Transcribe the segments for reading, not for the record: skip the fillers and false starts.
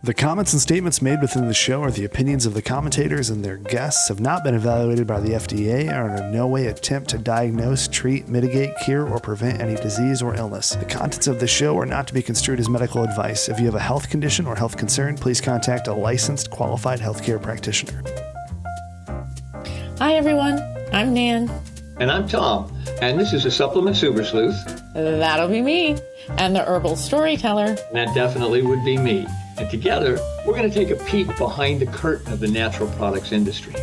The comments and statements made within the show are the opinions of the commentators and their guests, have not been evaluated by the FDA, and are in no way attempt to diagnose, treat, mitigate, cure, or prevent any disease or illness. The contents of this show are not to be construed as medical advice. If you have a health condition or health concern, please contact a licensed, qualified healthcare practitioner. Hi, everyone. I'm Nan. And I'm Tom. And this is a supplement super sleuth. That'll be me. And the herbal storyteller. And that definitely would be me. And together, we're going to take a peek behind the curtain of the natural products industry.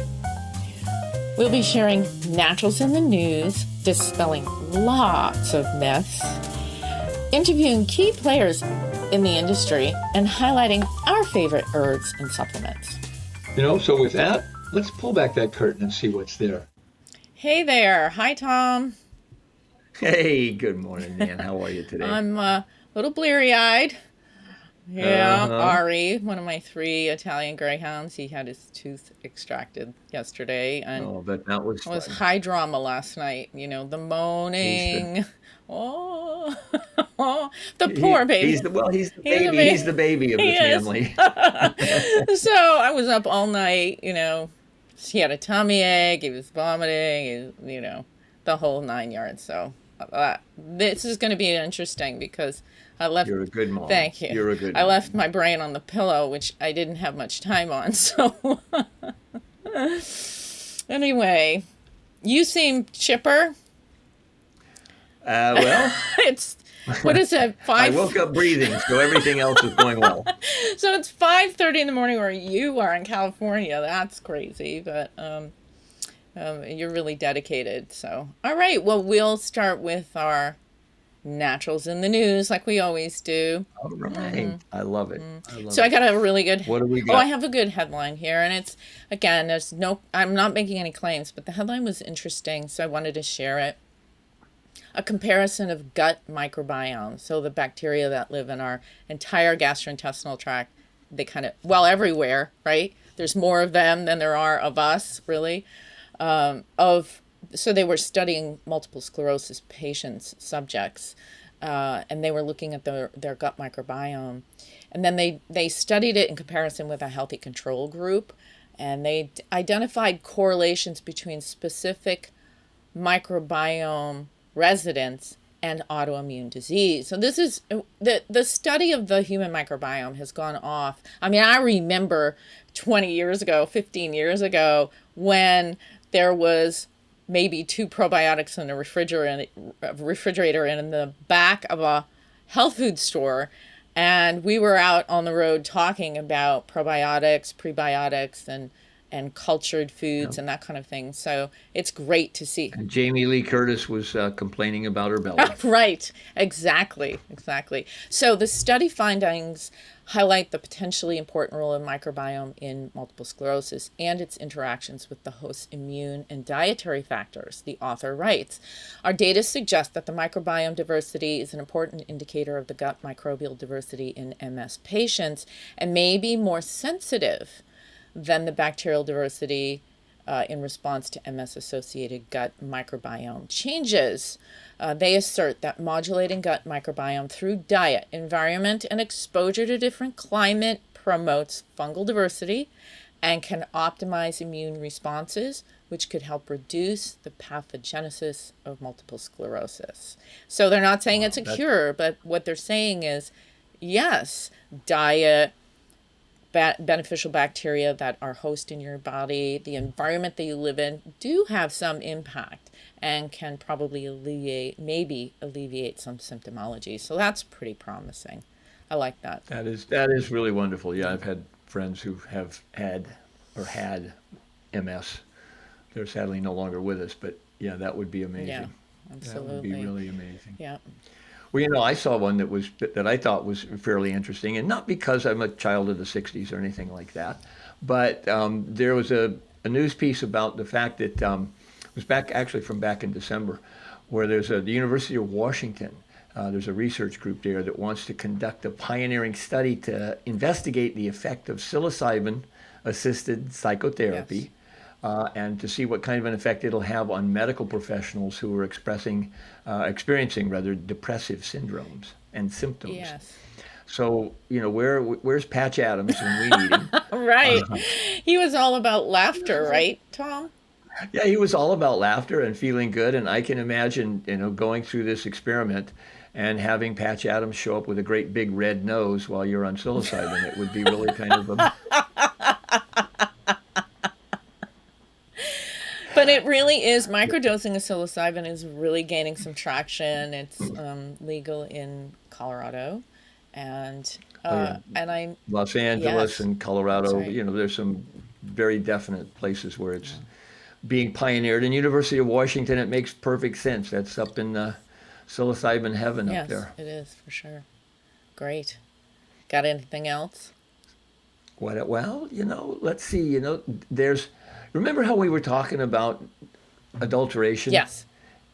We'll be sharing naturals in the news, dispelling lots of myths, interviewing key players in the industry, and highlighting our favorite herbs and supplements. So with that, let's pull back that curtain and see what's there. Hey there. Hi, Tom. Hey, good morning, Nan. How are you today? I'm a little bleary-eyed. Yeah, Ari, one of my 3 Italian greyhounds, he had his tooth extracted yesterday, and but that was it was high drama last night. The moaning. The poor baby. He's the baby. He's the baby of the family. So I was up all night. He had a tummy ache. He was vomiting. The whole 9 yards. So this is going to be interesting because I left. You're a good mom. Thank you. You're a good I mom. left my brain on the pillow, which I didn't have much time on. So anyway, you seem chipper. Well, what is it? I woke up breathing, so everything else is going well. So it's 5:30 in the morning where you are in California. That's crazy, but you're really dedicated. So, all right. Well, we'll start with our naturals in the news, like we always do. All right. Mm-hmm. I love it. I got a really good. What do we got? Oh, I have a good headline here, and it's again. I'm not making any claims, but the headline was interesting, so I wanted to share it. A comparison of gut microbiome, so the bacteria that live in our entire gastrointestinal tract, they everywhere, right? There's more of them than there are of us, really. So they were studying multiple sclerosis patients, subjects, and they were looking at their gut microbiome. And then they studied it in comparison with a healthy control group, and they identified correlations between specific microbiome residents and autoimmune disease. So this is the study of the human microbiome has gone off. I mean, I remember 20 years ago, 15 years ago, when there was maybe 2 probiotics in a refrigerator and in the back of a health food store, and we were out on the road talking about probiotics, prebiotics, and cultured foods and that kind of thing. So it's great to see. And Jamie Lee Curtis was complaining about her belly. Right. Exactly. So the study findings highlight the potentially important role of microbiome in multiple sclerosis and its interactions with the host's immune and dietary factors. The author writes, our data suggest that the microbiome diversity is an important indicator of the gut microbial diversity in MS patients and may be more sensitive than the bacterial diversity in response to MS-associated gut microbiome changes. They assert that modulating gut microbiome through diet, environment, and exposure to different climate promotes fungal diversity and can optimize immune responses, which could help reduce the pathogenesis of multiple sclerosis. So they're not saying it's a cure, but what they're saying is, yes, diet, beneficial bacteria that are host in your body, the environment that you live in, do have some impact and can probably alleviate some symptomology. So that's pretty promising. I like that. That is really wonderful. Yeah, I've had friends who have had MS. They're sadly no longer with us, but yeah, that would be amazing. Yeah, absolutely. That would be really amazing. Yeah. Well, I saw one that I thought was fairly interesting, and not because I'm a child of the 60s or anything like that, but there was a news piece about the fact that it was back in December, where there's the University of Washington. There's a research group there that wants to conduct a pioneering study to investigate the effect of psilocybin-assisted psychotherapy. Yes. And to see what kind of an effect it'll have on medical professionals who are experiencing depressive syndromes and symptoms. Yes. So, where's Patch Adams when we need him? Right. He was all about laughter, right, Tom? Yeah, he was all about laughter and feeling good. And I can imagine, going through this experiment and having Patch Adams show up with a great big red nose while you're on psilocybin. It would be really kind of But it really is, microdosing of psilocybin is really gaining some traction. It's legal in Colorado, and yeah. and I Los Angeles yes, and that's Colorado. right. There's some very definite places where it's being pioneered. And University of Washington, it makes perfect sense. That's up in psilocybin heaven up Yes, there. it is for sure. Great. Got anything else? Well, let's see. Remember how we were talking about adulteration Yes,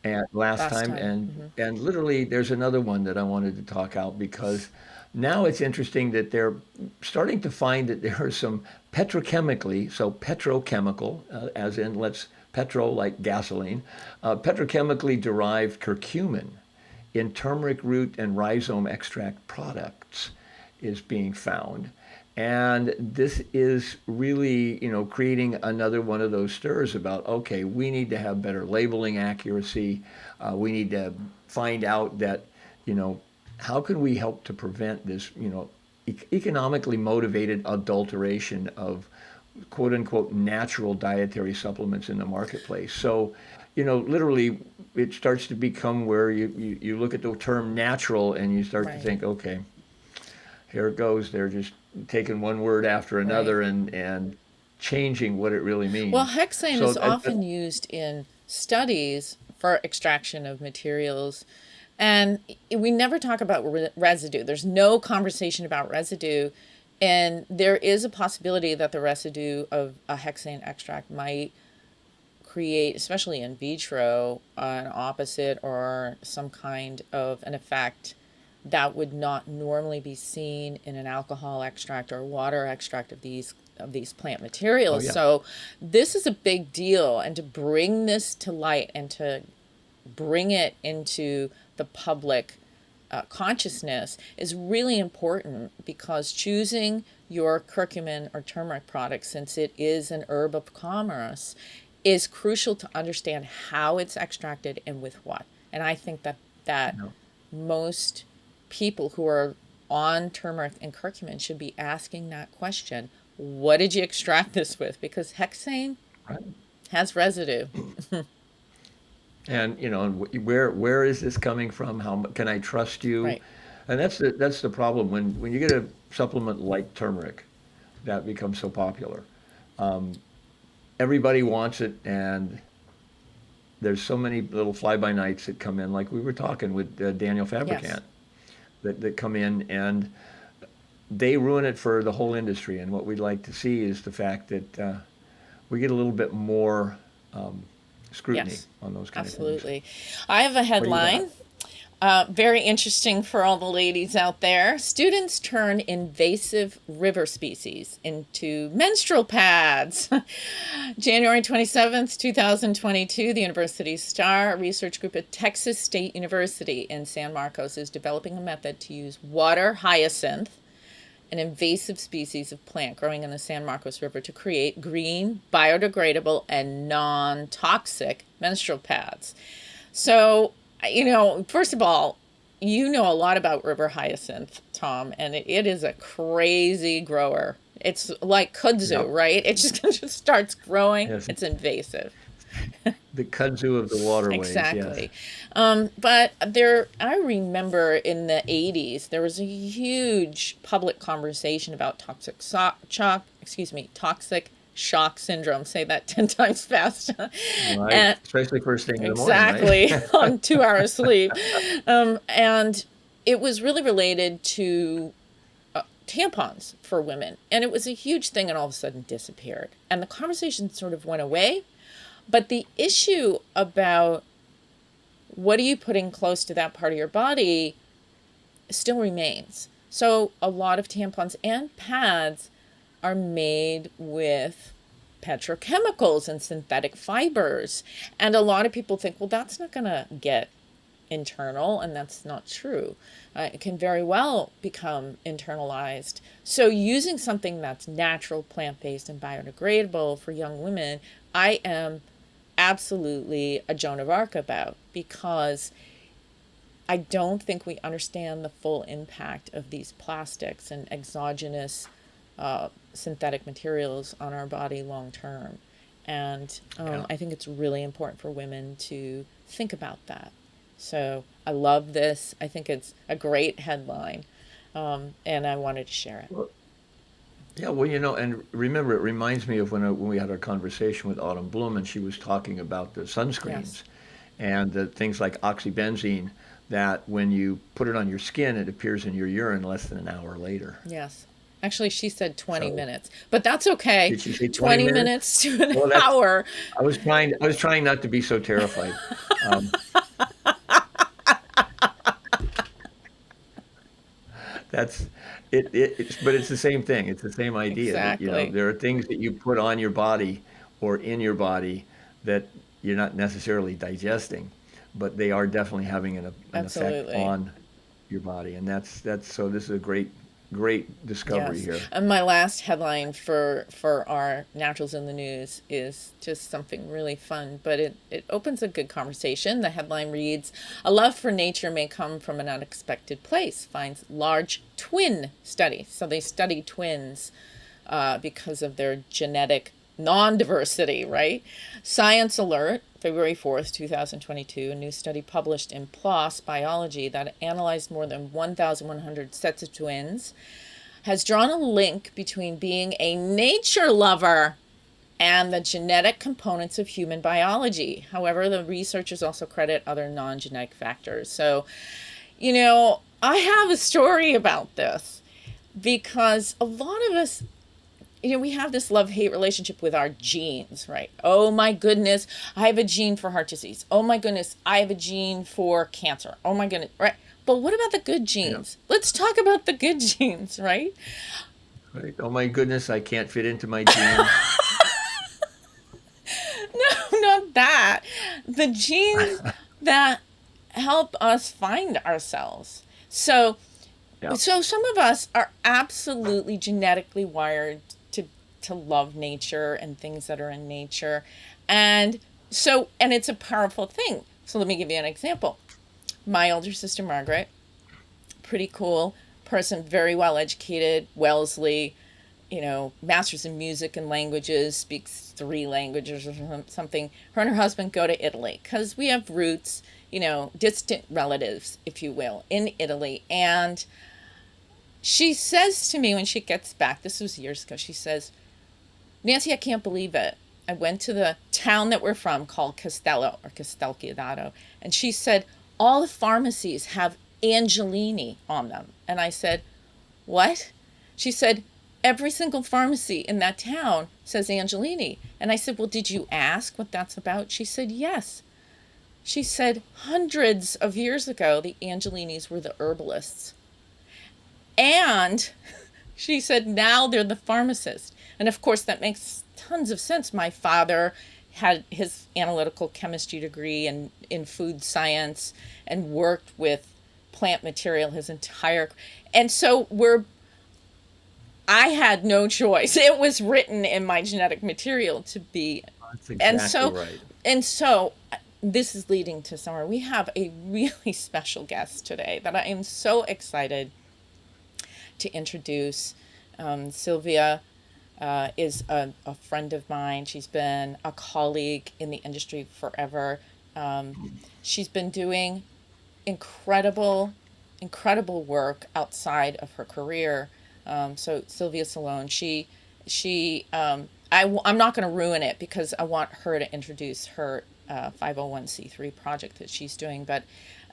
and last last time, time. and literally there's another one that I wanted to talk out because now it's interesting that they're starting to find that there are some petrochemical, as in petro like gasoline, petrochemically derived curcumin in turmeric root and rhizome extract products is being found. And this is really, creating another one of those stirs about, okay, we need to have better labeling accuracy. We need to find out that, how can we help to prevent this, economically motivated adulteration of quote unquote natural dietary supplements in the marketplace. So, literally it starts to become where you look at the term natural and you start to Right, think, okay, here it goes. They're just taking one word after right. another and changing what it really Well, means. hexane So is often used in studies for extraction of materials, and we never talk about residue. There's no conversation about residue, and there is a possibility that the residue of a hexane extract might create, especially in vitro, an opposite or some kind of an effect that would not normally be seen in an alcohol extract or water extract of these plant oh materials. yeah, So this is a big deal, and to bring this to light and to bring it into the public consciousness is really important, because choosing your curcumin or turmeric product, since it is an herb of commerce, is crucial to understand how it's extracted and with what. And I think that no, most people who are on turmeric and curcumin should be asking that question: what did you extract this with? Because hexane right. has residue. And and where is this coming from? Can I trust you? Right. And that's the problem when you get a supplement like turmeric that becomes so popular. Everybody wants it, and there's so many little fly by nights that come in, like we were talking with Daniel Yes. Fabricant, that come in and they ruin it for the whole industry. And what we'd like to see is the fact that we get a little bit more scrutiny Yes. on those kind of things. Absolutely. I have a What do you got? headline. Very interesting for all the ladies out there. Students turn invasive river species into menstrual pads. January 27th, 2022, the University Star research group at Texas State University in San Marcos is developing a method to use water hyacinth, an invasive species of plant growing in the San Marcos River, to create green, biodegradable, and non-toxic menstrual pads. So, first of all, you know a lot about river hyacinth, Tom, and it is a crazy grower. It's like kudzu, Yep. right? It just starts growing. Yes. It's invasive. The kudzu of the waterways. Yes. Exactly. But I remember in the 80s, there was a huge public conversation about toxic shock syndrome. Say that 10 times fast. Right. And Especially first thing in the morning, exactly, right? on 2 hours sleep. And it was really related to tampons for women. And it was a huge thing, and all of a sudden disappeared. And the conversation sort of went away. But the issue about what are you putting close to that part of your body still remains. So a lot of tampons and pads are made with petrochemicals and synthetic fibers. And a lot of people think, well, that's not going to get internal, and that's not true. It can very well become internalized. So using something that's natural, plant-based, and biodegradable for young women, I am absolutely a Joan of Arc about, because I don't think we understand the full impact of these plastics and exogenous synthetic materials on our body long term. And I think it's really important for women to think about that. So I love this. I think it's a great headline, and I wanted to share it. Yeah, well, and remember, it reminds me of when we had our conversation with Autumn Bloom, and she was talking about the sunscreens. Yes. And the things like oxybenzene, that when you put it on your skin, it appears in your urine less than an hour later. Yes. Actually, she said 20 minutes, but that's okay. Did she say 20 minutes to an hour. I was trying not to be so terrified. That's it, but it's the same thing. It's the same idea. Exactly. That, there are things that you put on your body or in your body that you're not necessarily digesting, but they are definitely having an effect on your body. And that's so this is a great discovery here. And my last headline for our Naturals in the News is just something really fun, but it opens a good conversation. The headline reads, "A love for nature may come from an unexpected place, finds large twin study." So they study twins because of their genetic non-diversity, right? Science Alert, February 4th, 2022, a new study published in PLOS Biology that analyzed more than 1,100 sets of twins, has drawn a link between being a nature lover and the genetic components of human biology. However, the researchers also credit other non-genetic factors. So, I have a story about this, because a lot of us, we have this love-hate relationship with our genes, right? Oh my goodness, I have a gene for heart disease. Oh my goodness, I have a gene for cancer. Oh my goodness, right? But what about the good genes? Yeah. Let's talk about the good genes, right? Right. Oh my goodness, I can't fit into my genes. No, not that. The genes that help us find ourselves. So some of us are absolutely genetically wired to love nature and things that are in nature. And it's a powerful thing. So let me give you an example. My older sister, Margaret, pretty cool person, very well educated, Wellesley, master's in music and languages, speaks 3 languages or something. Her and her husband go to Italy because we have roots, distant relatives, if you will, in Italy. And she says to me when she gets back, this was years ago, she says, "Nancy, I can't believe it. I went to the town that we're from called Castello or Castelchiodato." And she said, "All the pharmacies have Angelini on them." And I said, "What?" She said, "Every single pharmacy in that town says Angelini." And I said, "Well, did you ask what that's about?" She said, "Yes." She said, hundreds of years ago, the Angelinis were the herbalists. And she said, now they're the pharmacists. And of course, that makes tons of sense. My father had his analytical chemistry degree in food science and worked with plant material his entire, and so I had no choice. It was written in my genetic material to be. That's exactly right. And so this is leading to summer. We have a really special guest today that I am so excited to introduce. Silvia is a friend of mine. She's been a colleague in the industry forever. She's been doing incredible work outside of her career. So Silvia Solaun, I'm not going to ruin it because I want her to introduce her 501c3 project that she's doing, but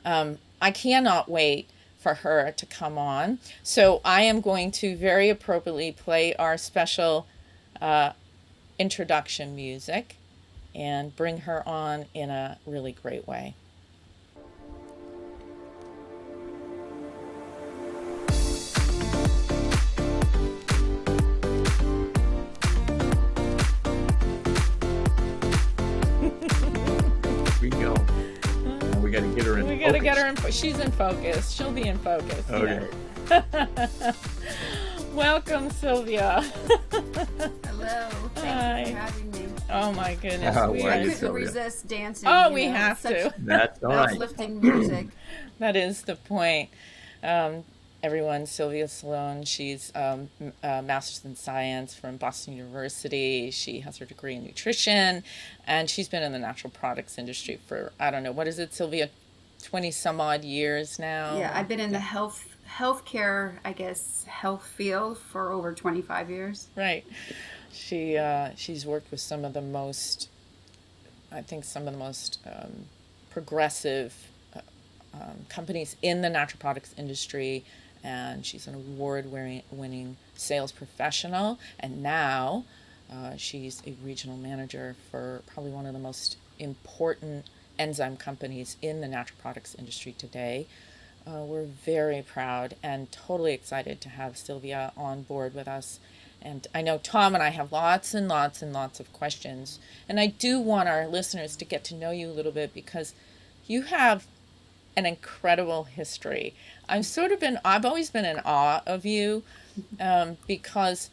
I cannot wait for her to come on. So I am going to very appropriately play our special introduction music and bring her on in a really great way. We go. We got to get her in. We got to get she's in focus. She'll be in focus. Okay. Yeah. Welcome, Silvia. Hello. Hi. Thank you for having me. Oh my goodness. How we are I are you, couldn't Silvia? resist dancing. Oh, we have such to. That's all right. uplifting music. That is the point. Everyone, Silvia Solaun, she's a master's in science from Boston University. She has her degree in nutrition, and she's been in the natural products industry for, I don't know, what is it, Silvia, 20 some odd years now? Yeah, I've been in the healthcare, I guess, health field for over 25 years. Right. She's worked with some of the most progressive companies in the natural products industry, and she's an award-winning sales professional, and now she's a regional manager for probably one of the most important enzyme companies in the natural products industry today. We're very proud and totally excited to have Silvia on board with us. And I know Tom and I have lots and lots and lots of questions. And I do want our listeners to get to know you a little bit, because you have an incredible history. I've always been in awe of you, because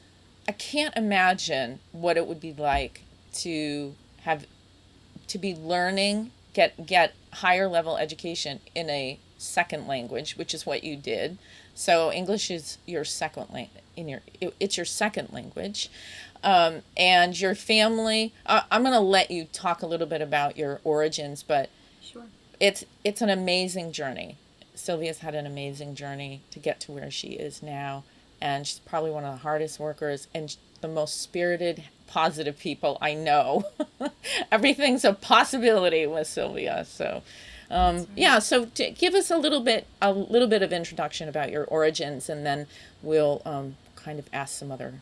I can't imagine what it would be like to be learning, get higher level education in a second language, which is what you did. So English is your second it's your second language, and your family. I'm going to let you talk a little bit about your origins, but Sure. it's an amazing journey. Silvia's had an amazing journey to get to where she is now, and she's probably one of the hardest workers and the most spirited, positive people I know. Everything's a possibility with Silvia. So, yeah. So give us a little bit of introduction about your origins, and then we'll kind of ask some other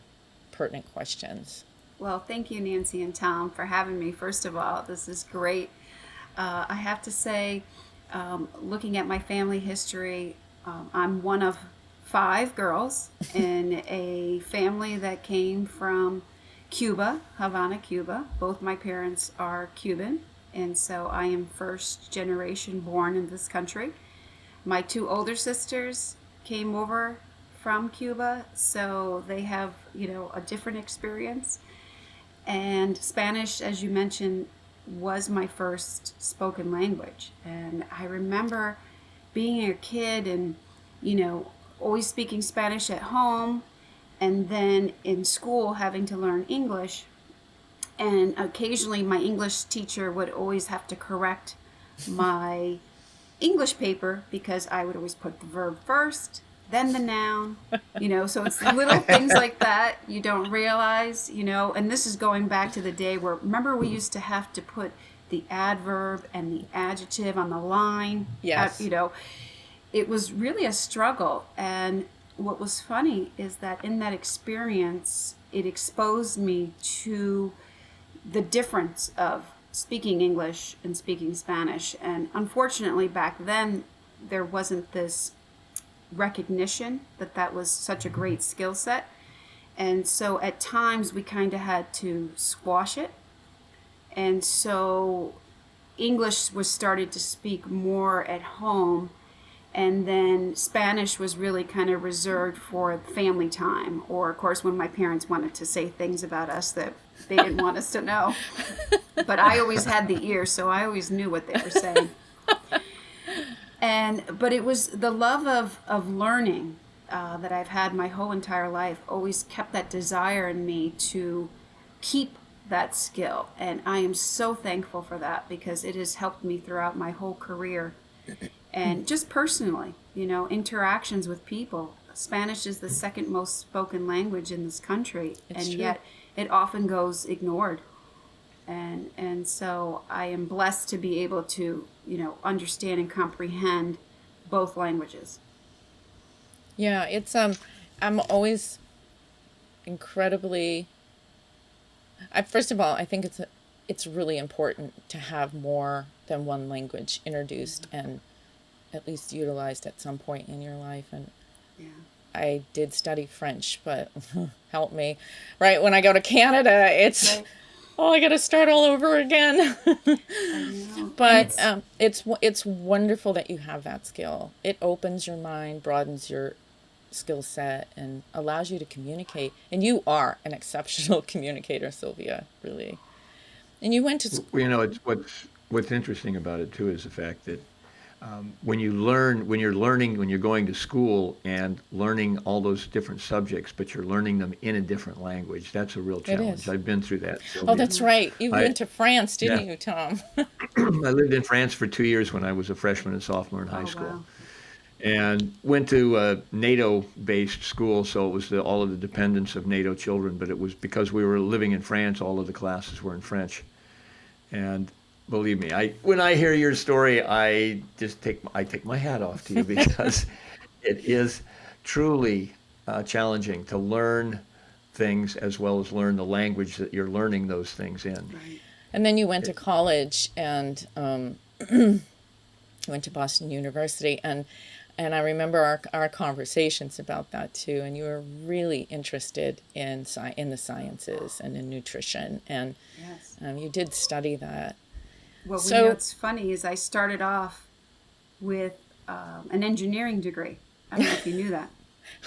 pertinent questions. Well, thank you, Nancy and Tom, for having me. First of all, this is great. I have to say, looking at my family history, I'm one of 5 girls in a family that came from Cuba, Havana, Cuba. Both my parents are Cuban, and so I am first generation born in this country. My 2 older sisters came over from Cuba, so they have, a different experience. And Spanish, as you mentioned, was my first spoken language. And I remember being a kid and, always speaking Spanish at home, and then in school having to learn English. And occasionally my English teacher would always have to correct my English paper, because I would always put the verb first, then the noun, so it's little things like that you don't realize, and this is going back to the day where, remember, we used to have to put the adverb and the adjective on the line. Yes. It was really a struggle. And what was funny is that in that experience, it exposed me to the difference of speaking English and speaking Spanish. And unfortunately, back then, there wasn't this recognition that was such a great skill set. And so at times we kind of had to squash it. And so English was started to speak more at home, and then Spanish was really kind of reserved for family time, or of course when my parents wanted to say things about us that they didn't want us to know. But I always had the ear, so I always knew what they were saying. But it was the love of learning that I've had my whole entire life, always kept that desire in me to keep that skill. And I am so thankful for that, because it has helped me throughout my whole career. And just personally, interactions with people. Spanish is the second most spoken language in this country, and yet it often goes ignored. And so I am blessed to be able to, understand and comprehend both languages. Yeah, it's I'm always incredibly. First of all, I think it's really important to have more than one language introduced and at least utilized at some point in your life. And Yeah. I did study French, but help me, right? When I go to Canada, it's Right. Oh, I got to start all over again. But it's wonderful that you have that skill. It opens your mind, broadens your skill set, and allows you to communicate. And you are an exceptional communicator, Silvia, really. And you went to school. Well, it's what's interesting about it too is the fact that when you're going to school and learning all those different subjects, but you're learning them in a different language, that's a real challenge. I've been through that, Sylvia. Oh, that's right. You went to France, didn't you, Tom? I lived in France for 2 years when I was a freshman and sophomore in high school. Wow. And went to a NATO-based school, so it was all of the dependents of NATO children, but it was because we were living in France, all of the classes were in French. And believe me, when I hear your story, I take my hat off to you because it is truly challenging to learn things as well as learn the language that you're learning those things in. Right. And then you went to college and went to Boston University, and I remember our conversations about that too. And you were really interested in the sciences and in nutrition, and yes. You did study that. Well, what's funny is I started off with an engineering degree. I don't know if you knew that.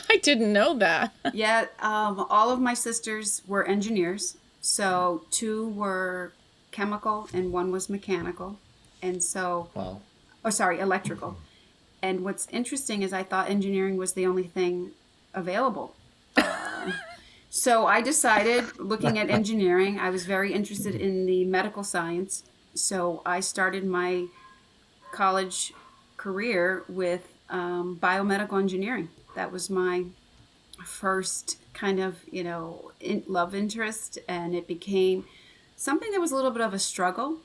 I didn't know that. Yeah, all of my sisters were engineers. So 2 were chemical and 1 was mechanical. And so, wow. Electrical. And what's interesting is I thought engineering was the only thing available. So I decided, looking at engineering, I was very interested in the medical science. So I started my college career with biomedical engineering. That was my first kind of, love interest, and it became something that was a little bit of a struggle.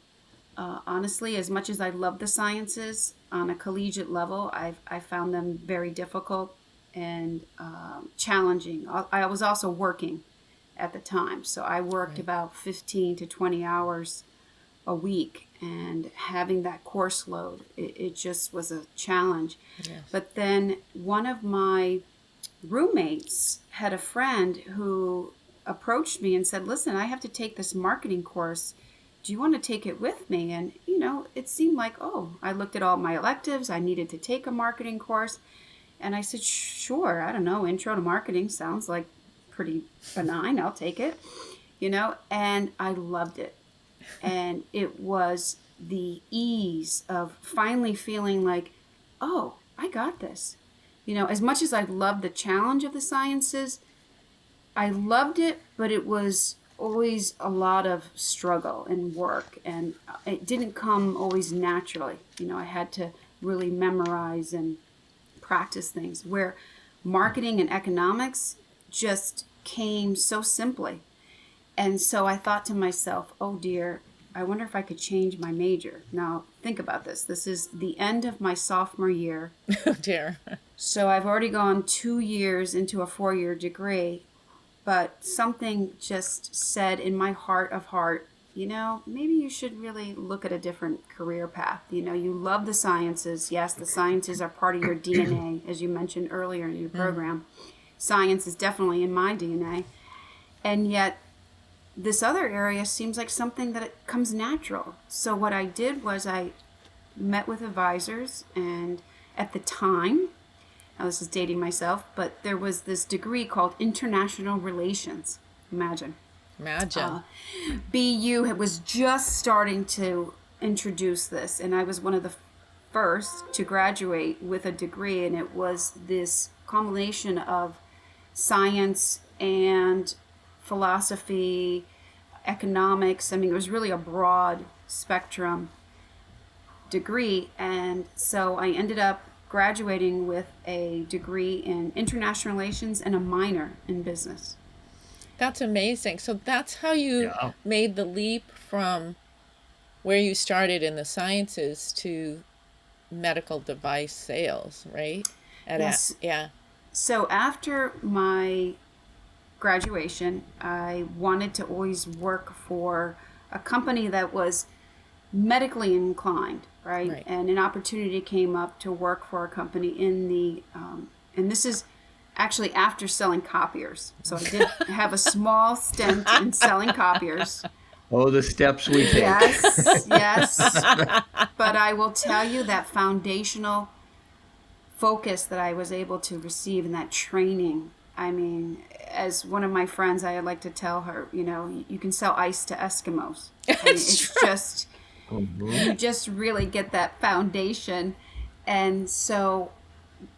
Honestly, as much as I love the sciences on a collegiate level, I found them very difficult and challenging. I was also working at the time, so I worked about 15 to 20 hours a week, and having that course load, it just was a challenge. Yes. But then one of my roommates had a friend who approached me and said, listen, I have to take this marketing course. Do you want to take it with me? And, it seemed like, I looked at all my electives. I needed to take a marketing course. And I said, sure, I don't know, intro to marketing sounds like pretty benign. I'll take it, and I loved it. And it was the ease of finally feeling like, I got this. As much as I loved the challenge of the sciences, I loved it, but it was always a lot of struggle and work, and it didn't come always naturally. I had to really memorize and practice things, where marketing and economics just came so simply. And so I thought to myself, oh dear, I wonder if I could change my major. Now, think about this. This is the end of my sophomore year. Oh dear. So I've already gone 2 years into a 4-year degree, but something just said in my heart of heart, maybe you should really look at a different career path. You love the sciences. Yes, the sciences are part of your DNA, as you mentioned earlier in your program. Science is definitely in my DNA. And yet, this other area seems like something that it comes natural. So what I did was I met with advisors, and at the time, now this is dating myself, but there was this degree called International Relations. Imagine. BU was just starting to introduce this, and I was one of the first to graduate with a degree, and it was this combination of science and philosophy, economics. I mean, it was really a broad spectrum degree, and so I ended up graduating with a degree in international relations and a minor in business. That's amazing. So that's how you made the leap from where you started in the sciences to medical device sales, right? Yes. So after my graduation, I wanted to always work for a company that was medically inclined, right? And an opportunity came up to work for a company in the, and this is actually after selling copiers. So I did have a small stint in selling copiers, Oh, the steps we take. Yes, yes. But I will tell you that foundational focus that I was able to receive in that training. I mean, as one of my friends, I like to tell her, you can sell ice to Eskimos. I mean, it's just, you just really get that foundation. And so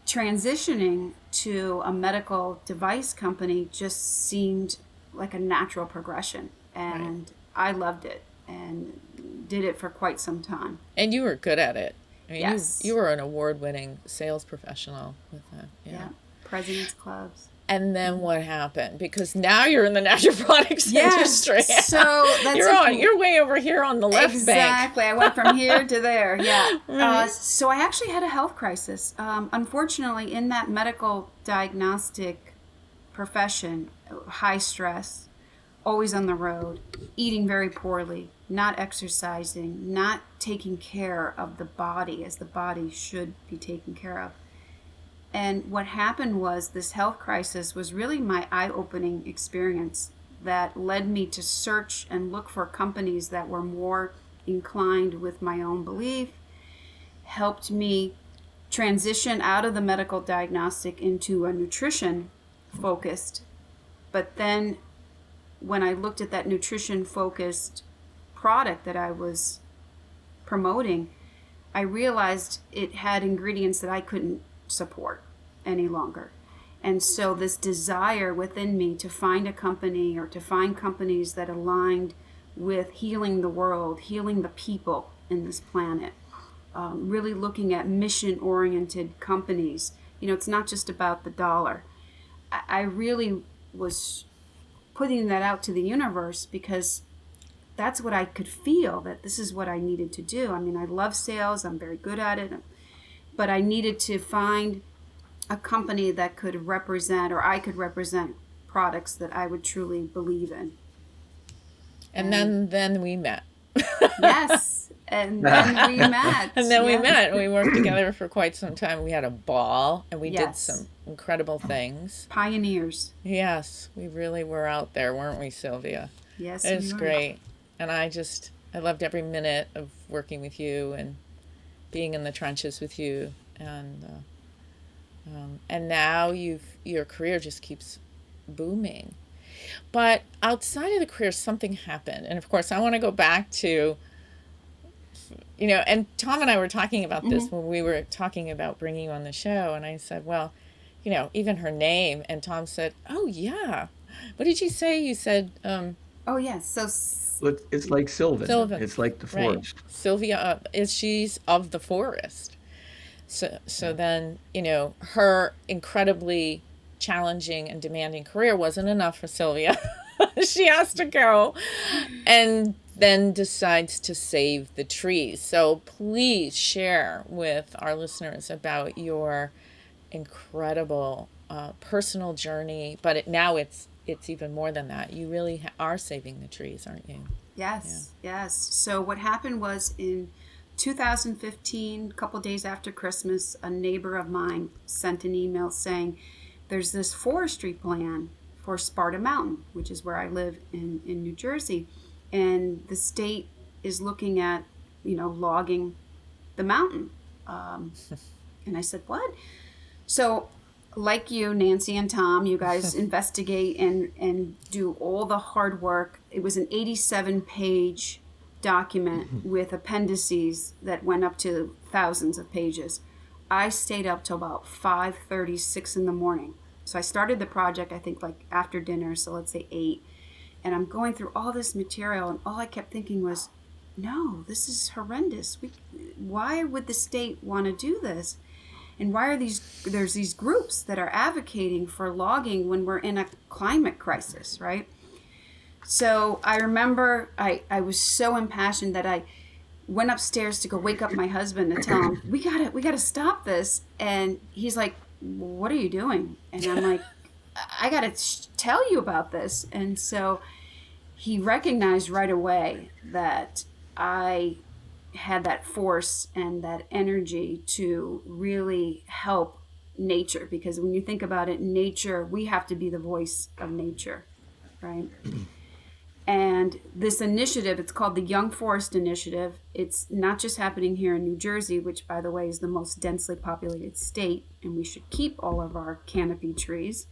transitioning to a medical device company just seemed like a natural progression. And I loved it and did it for quite some time. And you were good at it. I mean, Yes. you were an award-winning sales professional with that. Yeah. President's Clubs. And then what happened? Because now you're in the natural products Yes. industry. So that's you're way over here on the left bank. Exactly. I went from here to there. Yeah. Right. So I actually had a health crisis. Unfortunately, in that medical diagnostic profession, high stress, always on the road, eating very poorly, not exercising, not taking care of the body as the body should be taken care of. And what happened was this health crisis was really my eye-opening experience that led me to search and look for companies that were more inclined with my own belief, helped me transition out of the medical diagnostic into a nutrition focused. But then when I looked at that nutrition focused product that I was promoting, I realized it had ingredients that I couldn't support any longer. And so this desire within me to find a company or to find companies that aligned with healing the world, healing the people in this planet, really looking at mission-oriented companies. It's not just about the dollar. I really was putting that out to the universe because that's what I could feel, that this is what I needed to do. I mean, I love sales. I'm very good at it. But I needed to find a company that could represent, or I could represent, products that I would truly believe in. And then we met. Yes. And then we met. And then we met. We worked together for quite some time. We had a ball and we did Yes. some incredible things. Pioneers. Yes, we really were out there, weren't we, Silvia? Yes, It was we were. great. And I loved every minute of working with you and being in the trenches with you. And now your career just keeps booming. But outside of the career, something happened. And of course, I want to go back to, and Tom and I were talking about this when we were talking about bringing you on the show. And I said, well, even her name. And Tom said, oh, yeah. What did you say? You said... Oh, yes. So... It's like Sylvan. Sylvan. It's like the forest. Right. Sylvia, she's of the forest. So then, her incredibly challenging and demanding career wasn't enough for Sylvia. She has to go and then decides to save the trees. So please share with our listeners about your incredible personal journey. But now it's even more than that. You really are saving the trees, aren't you? Yes, yes. So what happened was in 2015, a couple days after Christmas, a neighbor of mine sent an email saying there's this forestry plan for Sparta Mountain, which is where I live in New Jersey. And the state is looking at, logging the mountain. And I said, what? So like you, Nancy and Tom, you guys investigate and do all the hard work. It was an 87-page document with appendices that went up to thousands of pages. I stayed up till about 5:30, 6 in the morning. So I started the project, I think, like after dinner, so let's say 8. And I'm going through all this material, and all I kept thinking was, no, this is horrendous. Why would the state want to do this? And why are there's these groups that are advocating for logging when we're in a climate crisis, right? So I remember I was so impassioned that I went upstairs to go wake up my husband and tell him, we gotta stop this. And he's like, what are you doing? And I'm like, I gotta tell you about this. And so he recognized right away that I had that force and that energy to really help nature, because when you think about it, nature, we have to be the voice of nature, right? And this initiative, it's called the Young Forest Initiative. It's not just happening here in New Jersey, which, by the way, is the most densely populated state, and we should keep all of our canopy trees,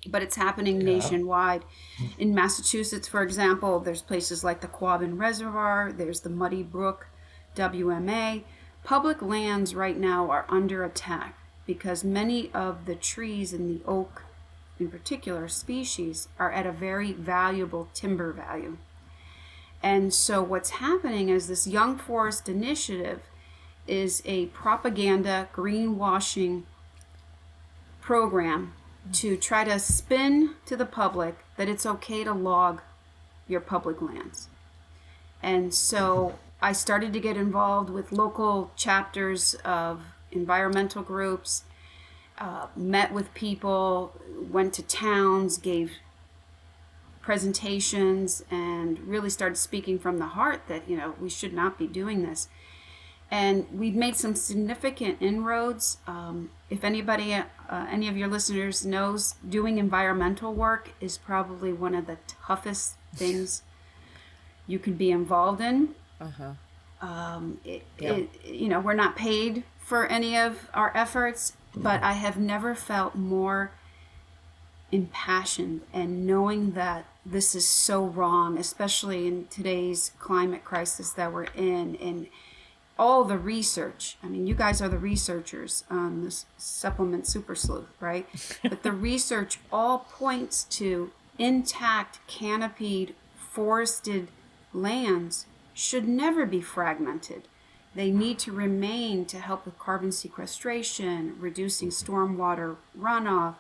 but it's happening nationwide. In Massachusetts, for example, there's places like the Quabbin Reservoir, there's the Muddy Brook, WMA. Public lands right now are under attack because many of the trees in the oak, in particular species, are at a very valuable timber value. And so what's happening is this Young Forest Initiative is a propaganda greenwashing program to try to spin to the public that it's okay to log your public lands. And so I started to get involved with local chapters of environmental groups, met with people, went to towns, gave presentations, and really started speaking from the heart that, we should not be doing this. And we've made some significant inroads. If anybody, any of your listeners knows, doing environmental work is probably one of the toughest things you could be involved in. We're not paid for any of our efforts, but I have never felt more impassioned and knowing that this is so wrong, especially in today's climate crisis that we're in, and all the research. I mean, you guys are the researchers on this supplement super sleuth, right? But the research all points to intact, canopied, forested lands should never be fragmented. They need to remain to help with carbon sequestration, reducing stormwater runoff,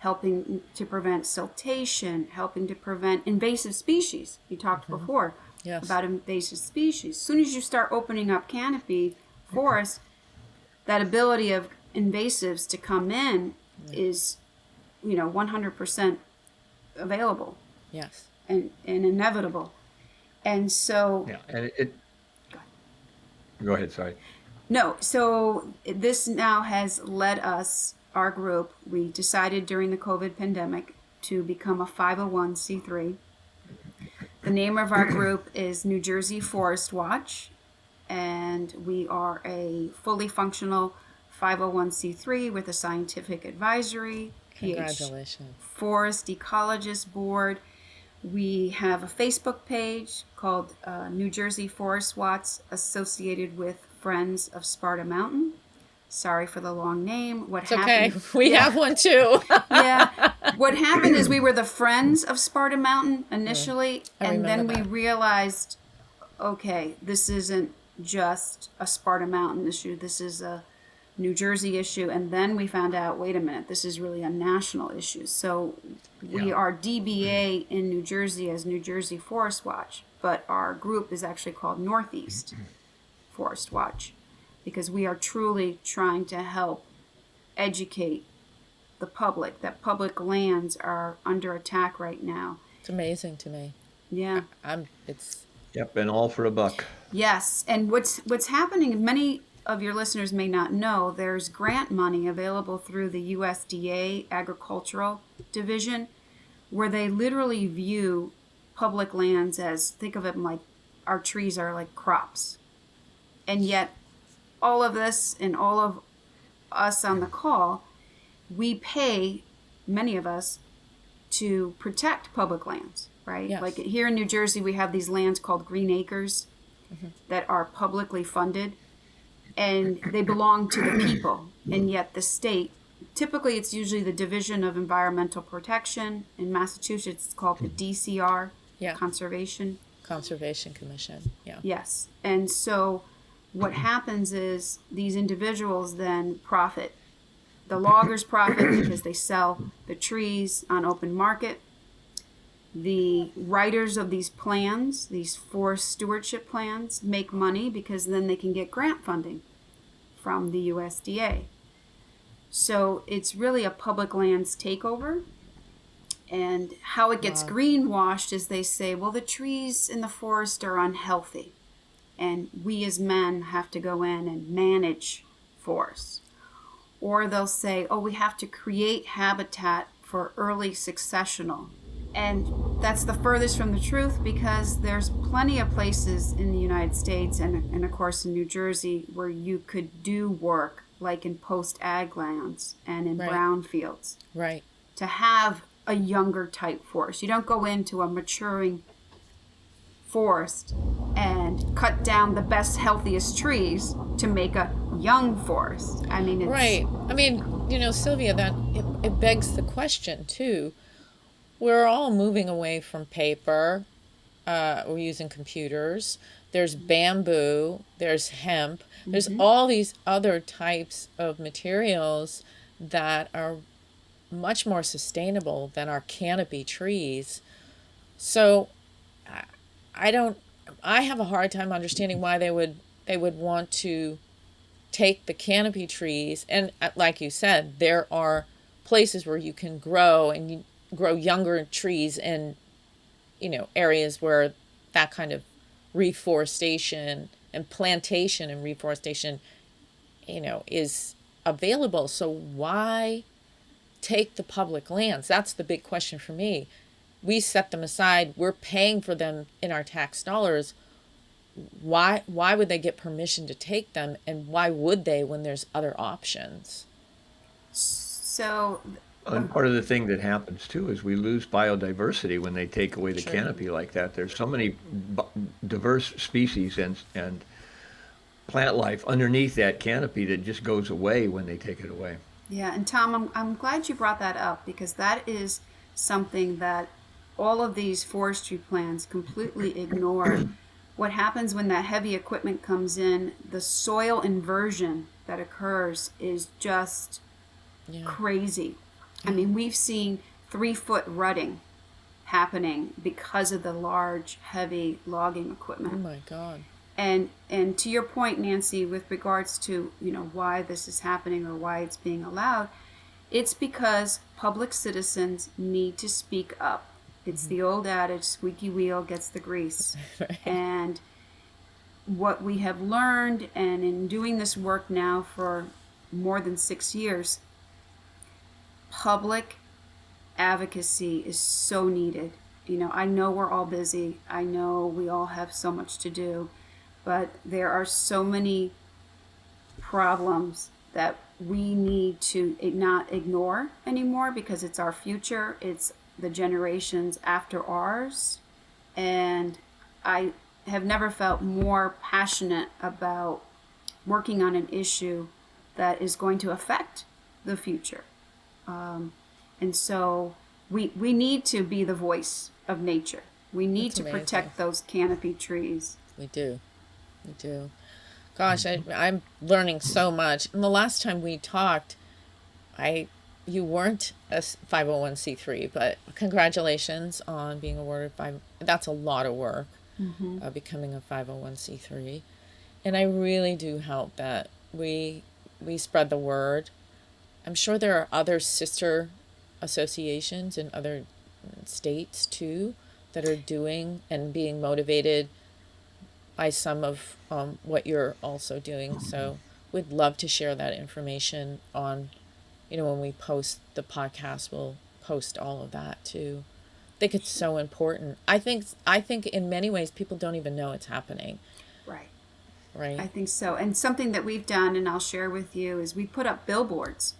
helping to prevent siltation, helping to prevent invasive species. You talked before about invasive species. As soon as you start opening up canopy forests, that ability of invasives to come in is, 100% available. Yes. And inevitable. And so... Yeah, and it go ahead, sorry. No, so this now has led us, our group, we decided during the COVID pandemic to become a 501c3. The name of our group is New Jersey Forest Watch, and we are a fully functional 501c3 with a scientific advisory, Congratulations. Forest Ecologist Board. We have a Facebook page called New Jersey Forest Watch, associated with Friends of Sparta Mountain. Sorry for the long name. It's happened? Okay. We have one too. Yeah. What happened is we were the Friends of Sparta Mountain initially, and then we realized, okay, this isn't just a Sparta Mountain issue. This is a New Jersey issue. And then we found out, wait a minute, this is really a national issue. So we are DBA in New Jersey as New Jersey Forest Watch, but our group is actually called Northeast Forest Watch, because we are truly trying to help educate the public that public lands are under attack right now. It's amazing to me. Yeah. Yep, and all for a buck. Yes, and what's happening, many of your listeners may not know, there's grant money available through the USDA Agricultural Division, where they literally view public lands as, think of it like our trees are like crops. And yet all of this and all of us on the call, we pay, many of us, to protect public lands, right? Yes. Like here in New Jersey, we have these lands called green acres that are publicly funded, and they belong to the people. And yet the state, typically it's usually the Division of Environmental Protection. In Massachusetts, it's called the DCR, Conservation Commission. Yeah. Yes. And so what happens is these individuals then profit. The loggers profit because they sell the trees on open market. The writers of these plans, these forest stewardship plans, make money because then they can get grant funding from the USDA. So it's really a public lands takeover. And how it gets greenwashed is they say, well, the trees in the forest are unhealthy, and we as men have to go in and manage forests. Or they'll say, oh, we have to create habitat for early successional And that's the furthest from the truth, because there's plenty of places in the United States and of course in New Jersey where you could do work like in post-ag lands and in Right. brownfields Right. to have a younger type forest. You don't go into a maturing forest and cut down the best, healthiest trees to make a young forest. I mean, it's... Right. I mean, Sylvia, that it begs the question too. We're all moving away from paper. We're using computers. There's bamboo. There's hemp. There's all these other types of materials that are much more sustainable than our canopy trees. So I have a hard time understanding why they would want to take the canopy trees, and like you said, there are places where you can grow and you grow younger trees in areas where that kind of reforestation and plantation and reforestation is available. So why take the public lands? That's the big question for me. We set them aside, we're paying for them in our tax dollars. Why would they get permission to take them, and why would they when there's other options? So And part of the thing that happens too is we lose biodiversity when they take away the Sure. canopy like that. There's so many diverse species and plant life underneath that canopy that just goes away when they take it away. yeah, and Tom, I'm glad you brought that up, because that is something that all of these forestry plans completely ignore. What happens when that heavy equipment comes in, the soil inversion that occurs is just crazy. I mean, we've seen 3-foot rutting happening because of the large, heavy logging equipment. Oh my God. And to your point, Nancy, with regards to why this is happening or why it's being allowed, it's because public citizens need to speak up. It's the old adage, squeaky wheel gets the grease. Right. And what we have learned, and in doing this work now for more than 6 years, public advocacy is so needed. I know we're all busy. I know we all have so much to do, but there are so many problems that we need to not ignore anymore, because it's our future. It's the generations after ours. And I have never felt more passionate about working on an issue that is going to affect the future. And so we need to be the voice of nature. We need That's to amazing. protect those canopy trees. We do. Gosh, I'm learning so much. And the last time we talked, you weren't a 501c3, but congratulations on being awarded that's a lot of work, becoming a 501c3. And I really do hope that we spread the word. I'm sure there are other sister associations in other states too that are doing and being motivated by some of what you're also doing. So we'd love to share that information on, when we post the podcast, we'll post all of that too. I think it's so important. I think in many ways people don't even know it's happening. Right. Right. I think so. And something that we've done, and I'll share with you, is we put up billboards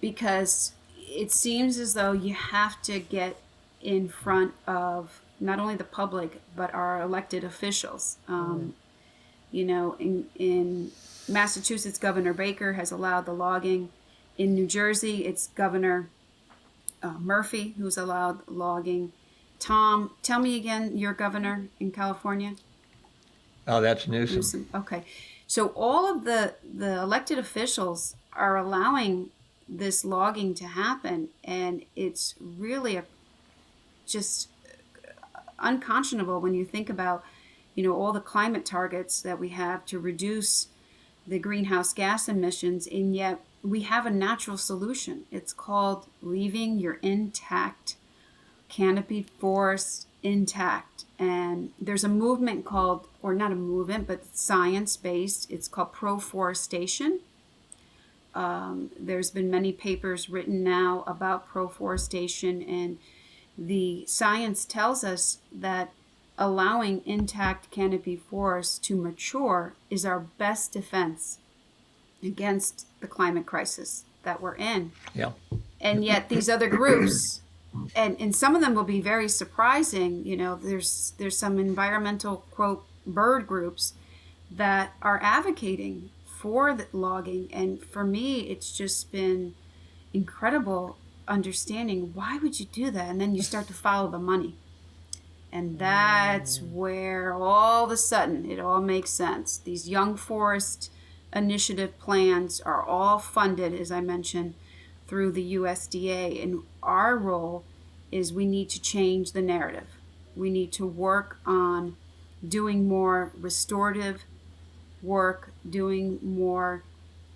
because it seems as though you have to get in front of not only the public, but our elected officials. In Massachusetts, Governor Baker has allowed the logging. In New Jersey, it's Governor Murphy who's allowed logging. Tom, tell me again, your governor in California? Oh, that's Newsom. Okay. So all of the elected officials are allowing this logging to happen, and it's really just unconscionable when you think about, all the climate targets that we have to reduce the greenhouse gas emissions, and yet we have a natural solution. It's called leaving your intact canopied forest intact. And there's a movement called, or not a movement, but science-based, it's called Proforestation. There's been many papers written now about proforestation, and the science tells us that allowing intact canopy forests to mature is our best defense against the climate crisis that we're in. Yeah. And yet these other groups, and some of them will be very surprising, there's some environmental, quote, bird groups that are advocating for the logging. And for me, it's just been incredible understanding, why would you do that? And then you start to follow the money. And that's where all of a sudden it all makes sense. These young forest initiative plans are all funded, as I mentioned, through the USDA. And our role is we need to change the narrative. We need to work on doing more restorative work, doing more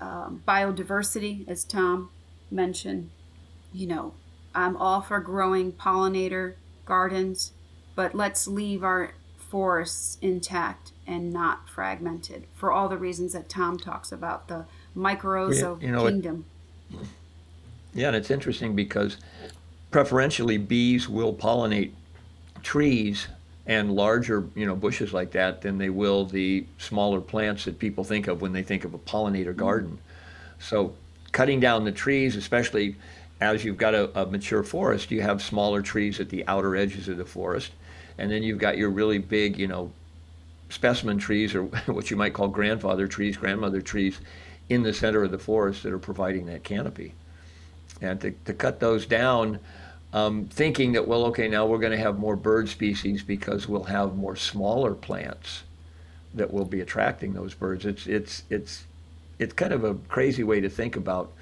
biodiversity, as Tom mentioned. I'm all for growing pollinator gardens, but let's leave our forests intact and not fragmented for all the reasons that Tom talks about, the mycorrhizal kingdom. Yeah, and it's interesting because preferentially bees will pollinate trees and larger, bushes like that than they will the smaller plants that people think of when they think of a pollinator garden. So cutting down the trees, especially as you've got a mature forest, you have smaller trees at the outer edges of the forest. And then you've got your really big, specimen trees, or what you might call grandfather trees, grandmother trees, in the center of the forest that are providing that canopy. And to cut those down, thinking that, well, okay, now we're going to have more bird species because we'll have more smaller plants that will be attracting those birds. It's kind of a crazy way to think about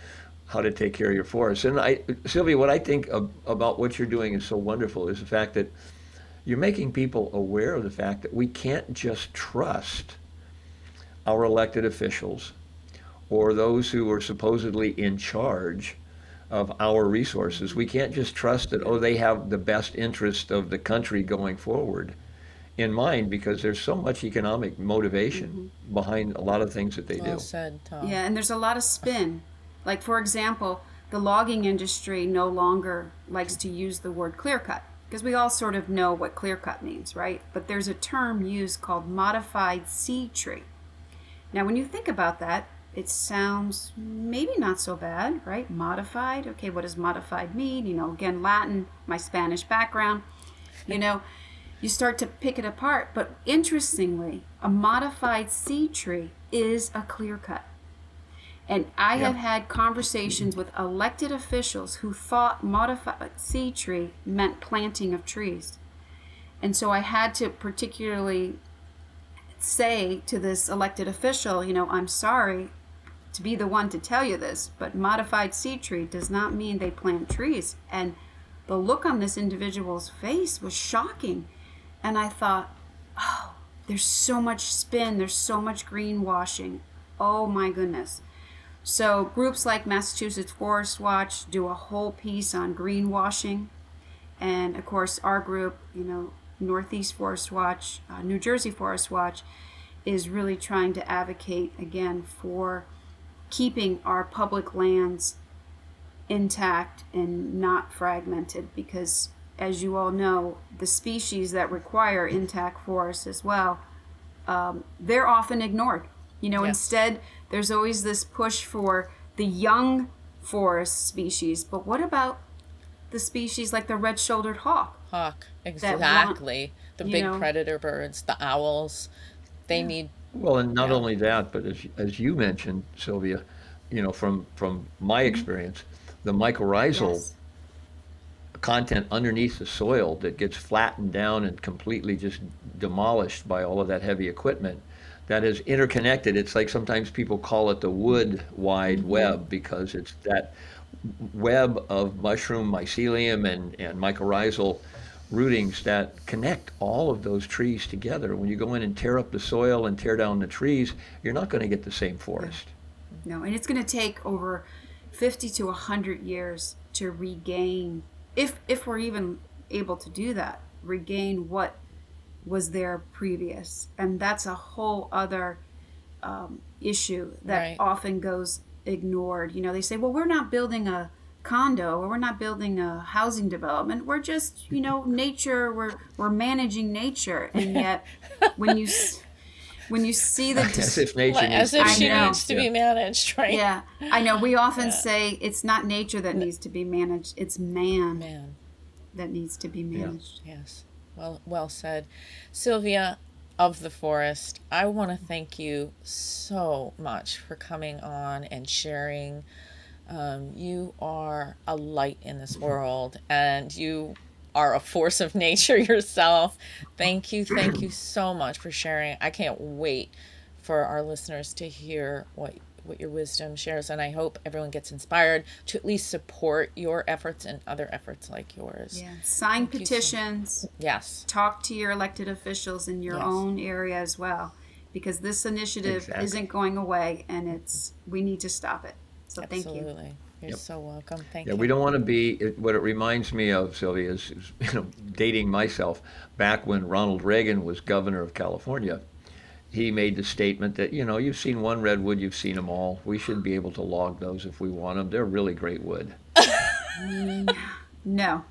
how to take care of your forest. And Sylvia, what I think about what you're doing is so wonderful is the fact that you're making people aware of the fact that we can't just trust our elected officials or those who are supposedly in charge of our resources. We can't just trust that, they have the best interest of the country going forward in mind, because there's so much economic motivation behind a lot of things that they do. Well said, Tom. Yeah, and there's a lot of spin. Like, for example, the logging industry no longer likes to use the word clear cut, because we all sort of know what clear cut means, right? But there's a term used called modified seed tree. Now, when you think about that, it sounds maybe not so bad, right? Modified. Okay, what does modified mean? Again, Latin, my Spanish background. You start to pick it apart. But interestingly, a modified seed tree is a clear cut. And I have had conversations with elected officials who thought modified seed tree meant planting of trees. And so I had to particularly say to this elected official, I'm sorry to be the one to tell you this, but modified seed tree does not mean they plant trees. And the look on this individual's face was shocking. And I thought, there's so much spin, there's so much greenwashing. Oh my goodness. So groups like Massachusetts Forest Watch do a whole piece on greenwashing. And of course, our group, Northeast Forest Watch, New Jersey Forest Watch, is really trying to advocate, again, for keeping our public lands intact and not fragmented, because, as you all know, the species that require intact forests as well, they're often ignored. Instead, there's always this push for the young forest species. But what about the species like the red-shouldered hawk? Exactly. The big predator birds, the owls, they need... Well, and not only that, but as you mentioned, Sylvia, from my experience, the mycorrhizal content underneath the soil that gets flattened down and completely just demolished by all of that heavy equipment that is interconnected. It's like sometimes people call it the wood wide web, because it's that web of mushroom mycelium and mycorrhizal rootings that connect all of those trees together. When you go in and tear up the soil and tear down the trees, you're not going to get the same forest. No, and it's going to take over 50 to 100 years to regain, if we're even able to do that, regain what was there previous. And that's a whole other issue that often goes ignored. They say, well, we're not building a condo, or we're not building a housing development. We're just, nature. We're managing nature, and yet when you see the As if nature as needs if to she be needs managed. to be managed, right? Yeah, I know. We often say it's not nature that needs to be managed; it's man that needs to be managed. Yes. Well said. Silvia of the Forest, I want to thank you so much for coming on and sharing. You are a light in this world, and you are a force of nature yourself. Thank you so much for sharing. I can't wait for our listeners to hear what your wisdom shares, and I hope everyone gets inspired to at least support your efforts and other efforts like yours. Yeah, sign petitions. Yes. Talk to your elected officials in your own area as well, because this initiative isn't going away, and we need to stop it. So Absolutely. Thank you. You're so welcome. Thank you. Yeah, we don't want to be, what it reminds me of, Sylvia, is dating myself, back when Ronald Reagan was governor of California, he made the statement that, you've seen one redwood, you've seen them all. We should be able to log those if we want them. They're really great wood. No,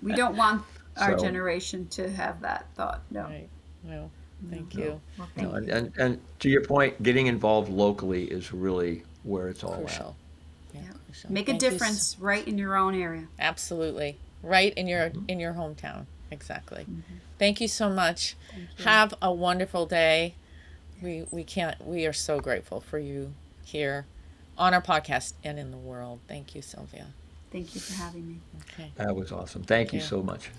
we don't want our generation to have that thought. No. Right. No. Thank you. Well, thank you. And to your point, getting involved locally is really where it's all Crucial. Yeah. Crucial. Make a difference right in your own area. Absolutely. Right in your hometown. Exactly. Thank you so much. You. Have a wonderful day. We are so grateful for you here on our podcast and in the world. Thank you, Silvia. Thank you for having me. Okay. That was awesome. Thank you so much.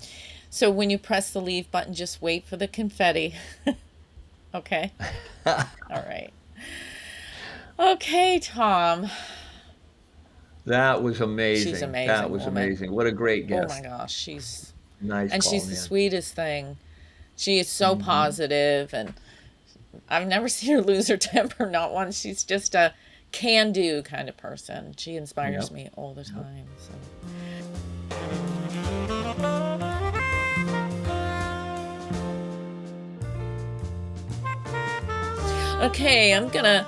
So when you press the leave button, just wait for the confetti. Okay? All right. Okay, Tom. That was amazing. She's amazing. That was amazing. What a great guest. Oh my gosh, she's nice. And she's the sweetest thing. She is so positive, and I've never seen her lose her temper, not once. She's just a can-do kind of person. She inspires me all the time. So. Okay, I'm gonna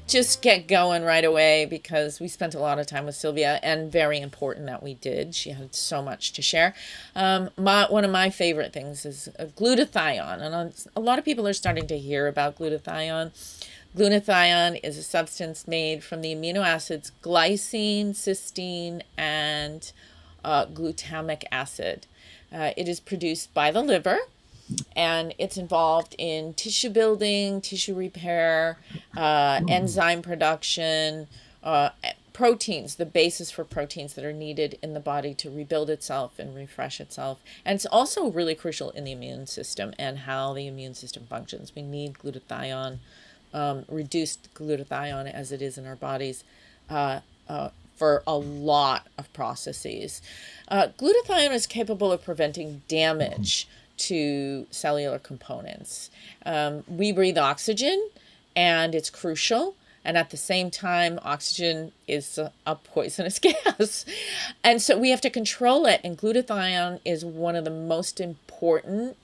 just get going right away because we spent a lot of time with Silvia, and very important that we did. She had so much to share. One of my favorite things is glutathione, and a lot of people are starting to hear about glutathione. Glutathione is a substance made from the amino acids glycine, cysteine, and glutamic acid. It is produced by the liver, and it's involved in tissue building, tissue repair, enzyme production, proteins, the basis for proteins that are needed in the body to rebuild itself and refresh itself. And it's also really crucial in the immune system and how the immune system functions. We need glutathione, reduced glutathione as it is in our bodies, for a lot of processes. Glutathione is capable of preventing damage to cellular components. We breathe oxygen, and it's crucial. And at the same time, oxygen is a poisonous gas. And so we have to control it. And glutathione is one of the most important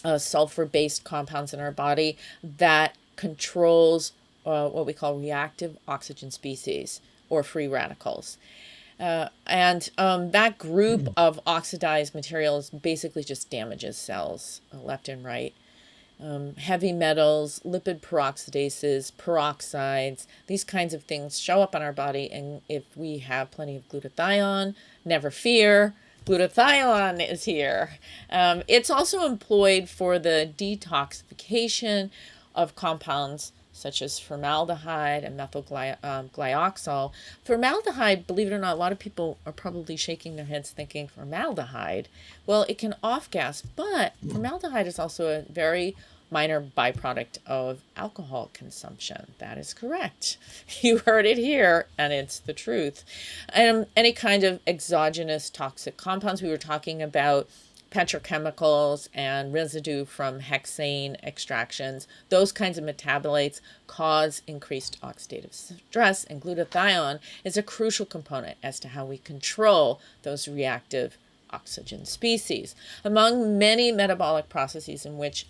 sulfur-based compounds in our body that controls what we call reactive oxygen species, or free radicals. That group of oxidized materials basically just damages cells left and right. Heavy metals, lipid peroxidases, peroxides, these kinds of things show up on our body. And if we have plenty of glutathione, never fear, glutathione is here. It's also employed for the detoxification of compounds such as formaldehyde and methyl glyoxal. Formaldehyde, believe it or not, a lot of people are probably shaking their heads thinking formaldehyde. Well, it can off-gas, but formaldehyde is also a very minor byproduct of alcohol consumption. That is correct. You heard it here, and it's the truth. Any kind of exogenous toxic compounds, we were talking about petrochemicals and residue from hexane extractions. Those kinds of metabolites cause increased oxidative stress, and glutathione is a crucial component as to how we control those reactive oxygen species. Among many metabolic processes in which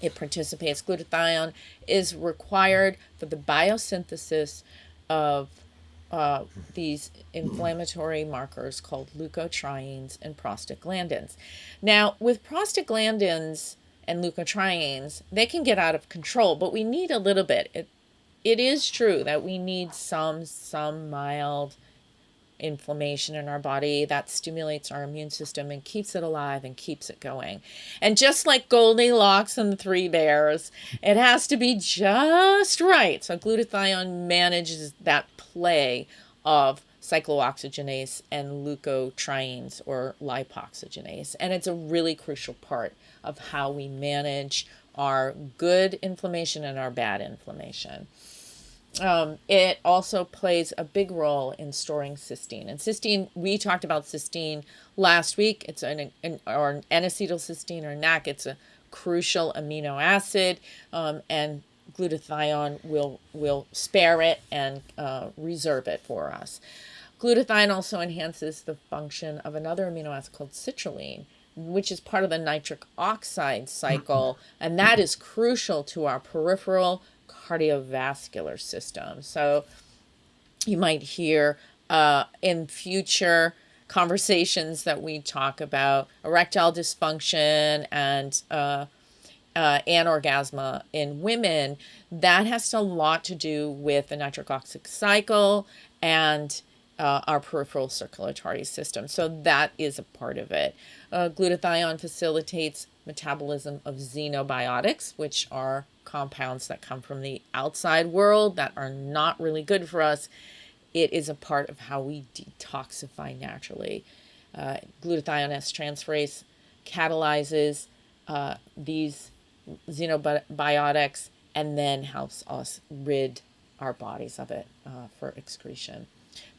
it participates, glutathione is required for the biosynthesis of these inflammatory markers called leukotrienes and prostaglandins. Now, with prostaglandins and leukotrienes, they can get out of control, but we need a little bit. It is true that we need some mild inflammation in our body that stimulates our immune system and keeps it alive and keeps it going. And just like Goldilocks and the Three Bears, it has to be just right. So glutathione manages that play of cyclooxygenase and leukotrienes or lipoxygenase. And it's a really crucial part of how we manage our good inflammation and our bad inflammation. It also plays a big role in storing cysteine. And cysteine, we talked about cysteine last week. It's or N-acetylcysteine or NAC. It's a crucial amino acid, and glutathione will spare it and reserve it for us. Glutathione also enhances the function of another amino acid called citrulline, which is part of the nitric oxide cycle, and that is crucial to our peripheral cardiovascular system. So you might hear in future conversations that we talk about erectile dysfunction and anorgasmia in women. That has a lot to do with the nitric oxide cycle and our peripheral circulatory system. So that is a part of it. Glutathione facilitates metabolism of xenobiotics, which are compounds that come from the outside world that are not really good for us. It is a part of how we detoxify naturally. Glutathione S-transferase catalyzes these xenobiotics and then helps us rid our bodies of it for excretion.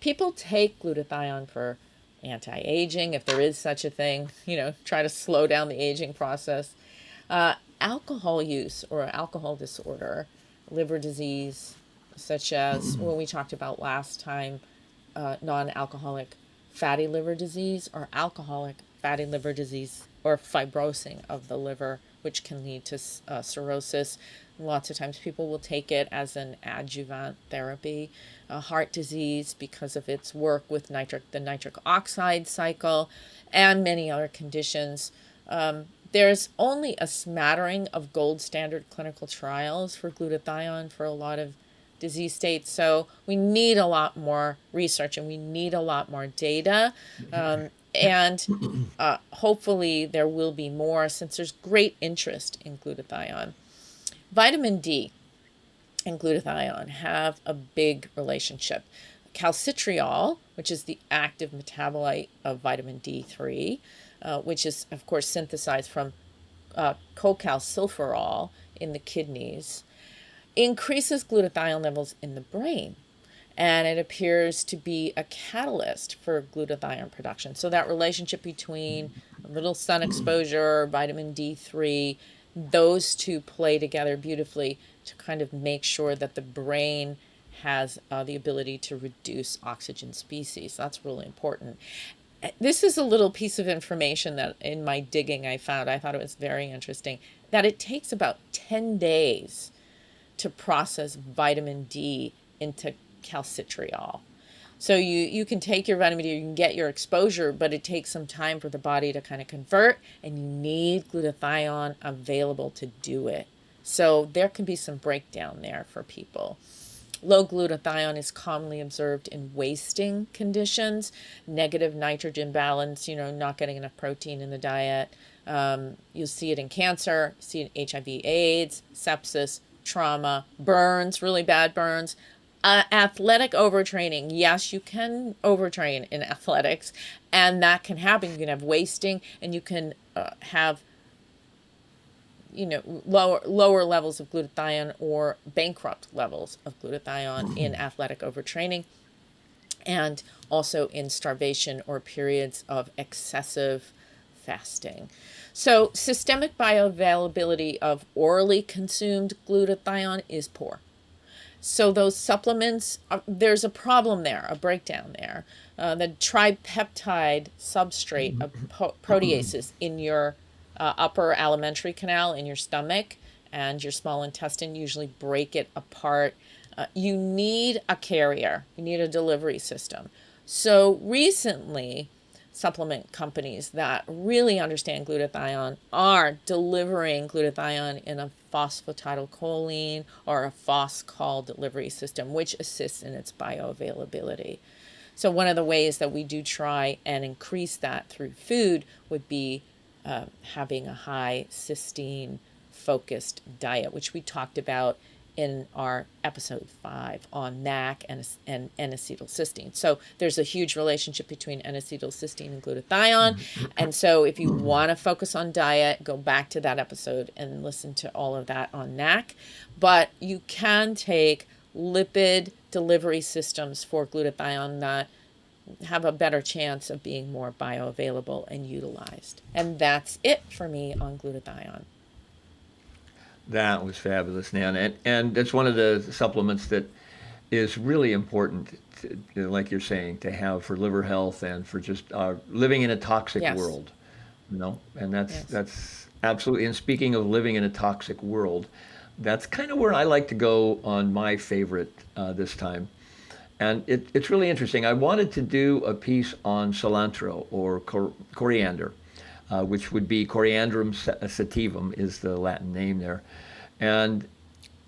People take glutathione for anti-aging, if there is such a thing, try to slow down the aging process. Alcohol use or alcohol disorder, liver disease, such as what we talked about last time, non-alcoholic fatty liver disease or alcoholic fatty liver disease or fibrosing of the liver, which can lead to cirrhosis. Lots of times people will take it as an adjuvant therapy. Heart disease because of its work with the nitric oxide cycle, and many other conditions. There's only a smattering of gold standard clinical trials for glutathione for a lot of disease states. So we need a lot more research and we need a lot more data. And hopefully there will be more, since there's great interest in glutathione. Vitamin D and glutathione have a big relationship. Calcitriol, which is the active metabolite of vitamin D3, which is, of course, synthesized from chocalciferol in the kidneys, increases glutathione levels in the brain. And it appears to be a catalyst for glutathione production. So that relationship between a little sun exposure, vitamin D3, those two play together beautifully to kind of make sure that the brain has the ability to reduce oxygen species. That's really important. This is a little piece of information that in my digging I found. I thought it was very interesting, that it takes about 10 days to process vitamin D into calcitriol. So you can take your vitamin D, you can get your exposure, but it takes some time for the body to kind of convert, and you need glutathione available to do it. So there can be some breakdown there for people. Low glutathione is commonly observed in wasting conditions, negative nitrogen balance, not getting enough protein in the diet. You'll see it in cancer, see it in HIV/AIDS, sepsis, trauma, burns, really bad burns. Athletic overtraining. Yes, you can overtrain in athletics, and that can happen. You can have wasting, and you can have lower levels of glutathione or bankrupt levels of glutathione in athletic overtraining, and also in starvation or periods of excessive fasting. So systemic bioavailability of orally consumed glutathione is poor. So those supplements, there's a problem there, a breakdown there. The tripeptide substrate of proteases in your upper alimentary canal in your stomach and your small intestine usually break it apart you need a carrier, you need a delivery system. So recently, supplement companies that really understand glutathione are delivering glutathione in a phosphatidylcholine or a phoscol delivery system, which assists in its bioavailability. So one of the ways that we do try and increase that through food would be having a high cysteine focused diet, which we talked about in our episode 5 on NAC and N-acetylcysteine. So there's a huge relationship between N-acetylcysteine and glutathione. And so if you want to focus on diet, go back to that episode and listen to all of that on NAC. But you can take lipid delivery systems for glutathione that have a better chance of being more bioavailable and utilized. And that's it for me on glutathione. That was fabulous, Nan. And that's one of the supplements that is really important, like you're saying, to have for liver health and for just living in a toxic world. And that's absolutely. And speaking of living in a toxic world, that's kind of where I like to go on my favorite this time. And it's really interesting. I wanted to do a piece on cilantro or coriander. Which would be Coriander sativum is the Latin name there. And,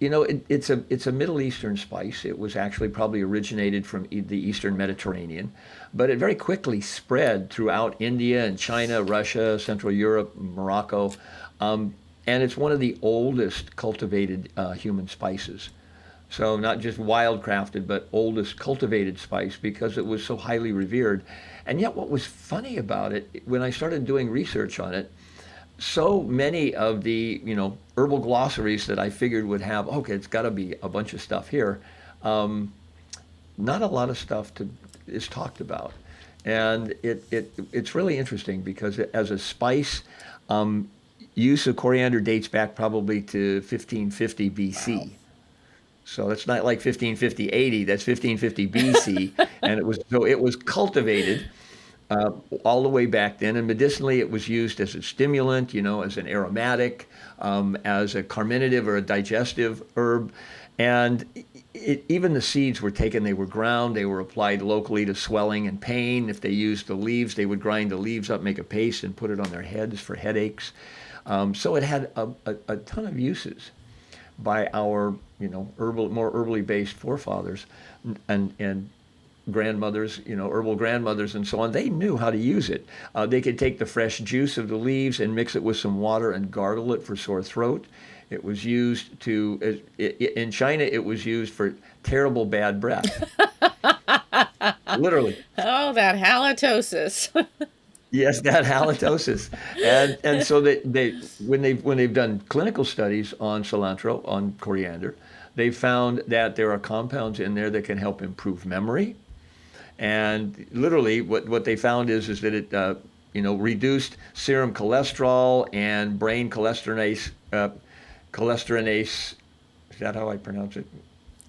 it's a Middle Eastern spice. It was actually probably originated from the Eastern Mediterranean, but it very quickly spread throughout India and China, Russia, Central Europe, Morocco. And it's one of the oldest cultivated human spices. So not just wildcrafted, but oldest cultivated spice because it was so highly revered. And yet what was funny about it, when I started doing research on it, so many of the, herbal glossaries that I figured would have, okay, it's got to be a bunch of stuff here. Not a lot of stuff is talked about. And it's really interesting because as a spice, use of coriander dates back probably to 1550 BC. Wow. So that's not like 1550 AD, that's 1550 BC. And it was cultivated all the way back then. And medicinally, it was used as a stimulant, as an aromatic, as a carminative or a digestive herb. And even the seeds were taken, they were ground, they were applied locally to swelling and pain. If they used the leaves, they would grind the leaves up, make a paste, and put it on their heads for headaches. So it had a ton of uses by our, more herbally based forefathers and grandmothers, herbal grandmothers and so on. They knew how to use it. They could take the fresh juice of the leaves and mix it with some water and gargle it for sore throat. It was used in China, it was used for terrible bad breath. Literally. Oh, that halitosis. Yes, that halitosis, and so when they've done clinical studies on cilantro, on coriander, they found that there are compounds in there that can help improve memory, and literally what they found is that it reduced serum cholesterol and brain cholinesterase. Is that how I pronounce it?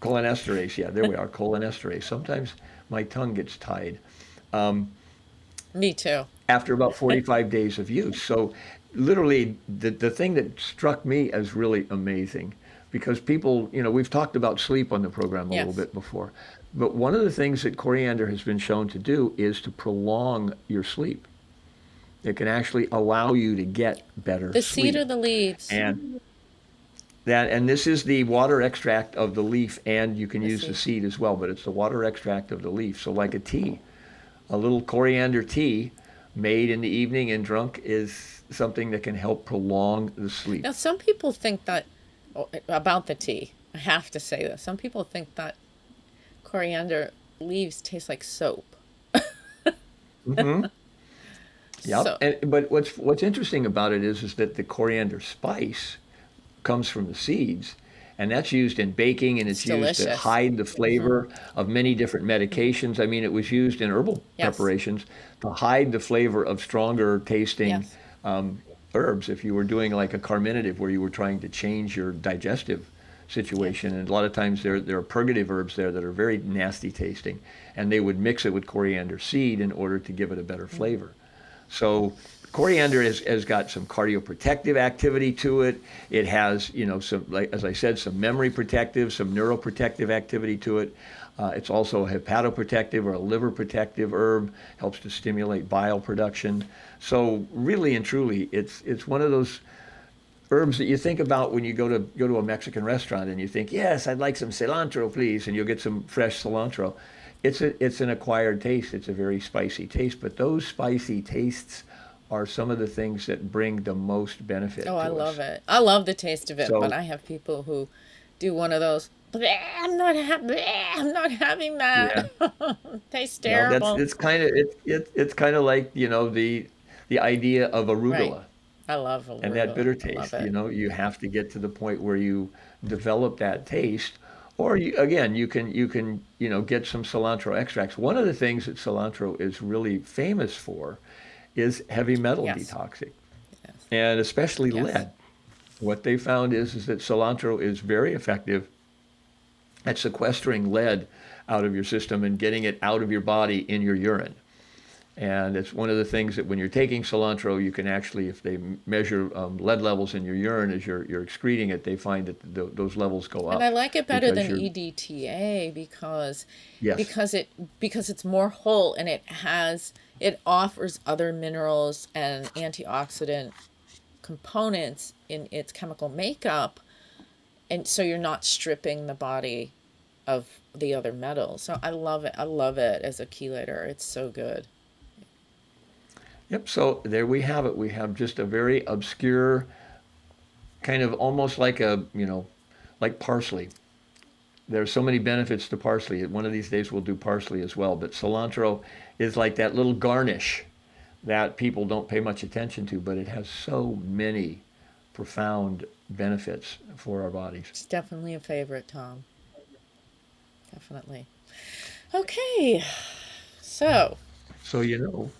Cholinesterase. Yeah, there we are. Cholinesterase. Sometimes my tongue gets tied. Me too. After about 45 days of use. So literally the thing that struck me as really amazing, because people, we've talked about sleep on the program a little bit before, but one of the things that coriander has been shown to do is to prolong your sleep. It can actually allow you to get better sleep. The seed or the leaves? And this is the water extract of the leaf, and you can use the seed as well, but it's the water extract of the leaf. So like a tea, a little coriander tea made in the evening and drunk is something that can help prolong the sleep. Now, some people think that, about the tea, I have to say this, some people think that coriander leaves taste like soap. Mm-hmm. Yep. So, but what's interesting about it is that the coriander spice comes from the seeds, and that's used in baking, and it's used to hide the flavor of many different medications. I mean, it was used in herbal preparations to hide the flavor of stronger tasting herbs if you were doing like a carminative where you were trying to change your digestive situation. And a lot of times there are purgative herbs there that are very nasty tasting, and they would mix it with coriander seed in order to give it a better flavor. So coriander has got some cardioprotective activity to it. It has, some, like as I said, some memory protective, some neuroprotective activity to it. It's also a hepatoprotective or a liver protective herb, helps to stimulate bile production. So really and truly, it's one of those herbs that you think about when you go to a Mexican restaurant and you think, yes, I'd like some cilantro, please, and you'll get some fresh cilantro. It's an acquired taste. It's a very spicy taste, but those spicy tastes are some of the things that bring the most benefit to Oh, I us. love it. I love the taste of it, So but I have people who do one of those. "Bleh, I'm not having yeah, that. Tastes no, terrible." it's kind of like the idea of Right. arugula I love and that arugula. bitter I love taste. it. You have to get to the point where you develop that taste, or you can get some cilantro extracts. One of the things that cilantro is really famous for is heavy metal Yes. detoxing, Yes. and especially Yes. lead. What they found is that cilantro is very effective at sequestering lead out of your system and getting it out of your body in your urine. And it's one of the things that when you're taking cilantro, you can actually, if they measure lead levels in your urine as you're excreting it, they find that those levels go And I up like it better because than you're, EDTA because yes, because it because it's more whole and it offers other minerals and antioxidant components in its chemical makeup, and so you're not stripping the body of the other metals. So I love it. I love it as a chelator. It's so good. yep. So there we have it. We have just a very obscure, kind of almost like like parsley. There's so many benefits to parsley. One of these days we'll do parsley as well. But cilantro is like that little garnish that people don't pay much attention to, but it has so many profound benefits for our bodies. It's definitely a favorite, Tom. Definitely. Okay. So, So, you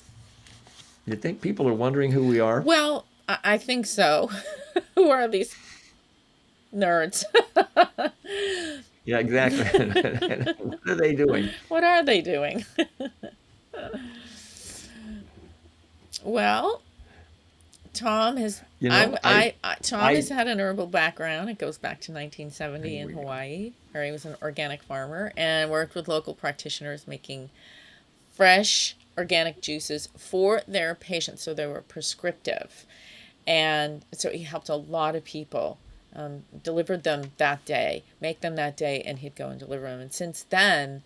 think people are wondering who we are? well, I think so. Who are these nerds? Yeah, exactly. What are they doing? What are they doing? Well, Tom has You know, I, Tom has I, had an herbal background. It goes back to 1970 there in we go. Hawaii, where he was an organic farmer and worked with local practitioners making fresh organic juices for their patients. So they were prescriptive. And so he helped a lot of people, delivered them that day, make them that day, and he'd go and deliver them. And since then,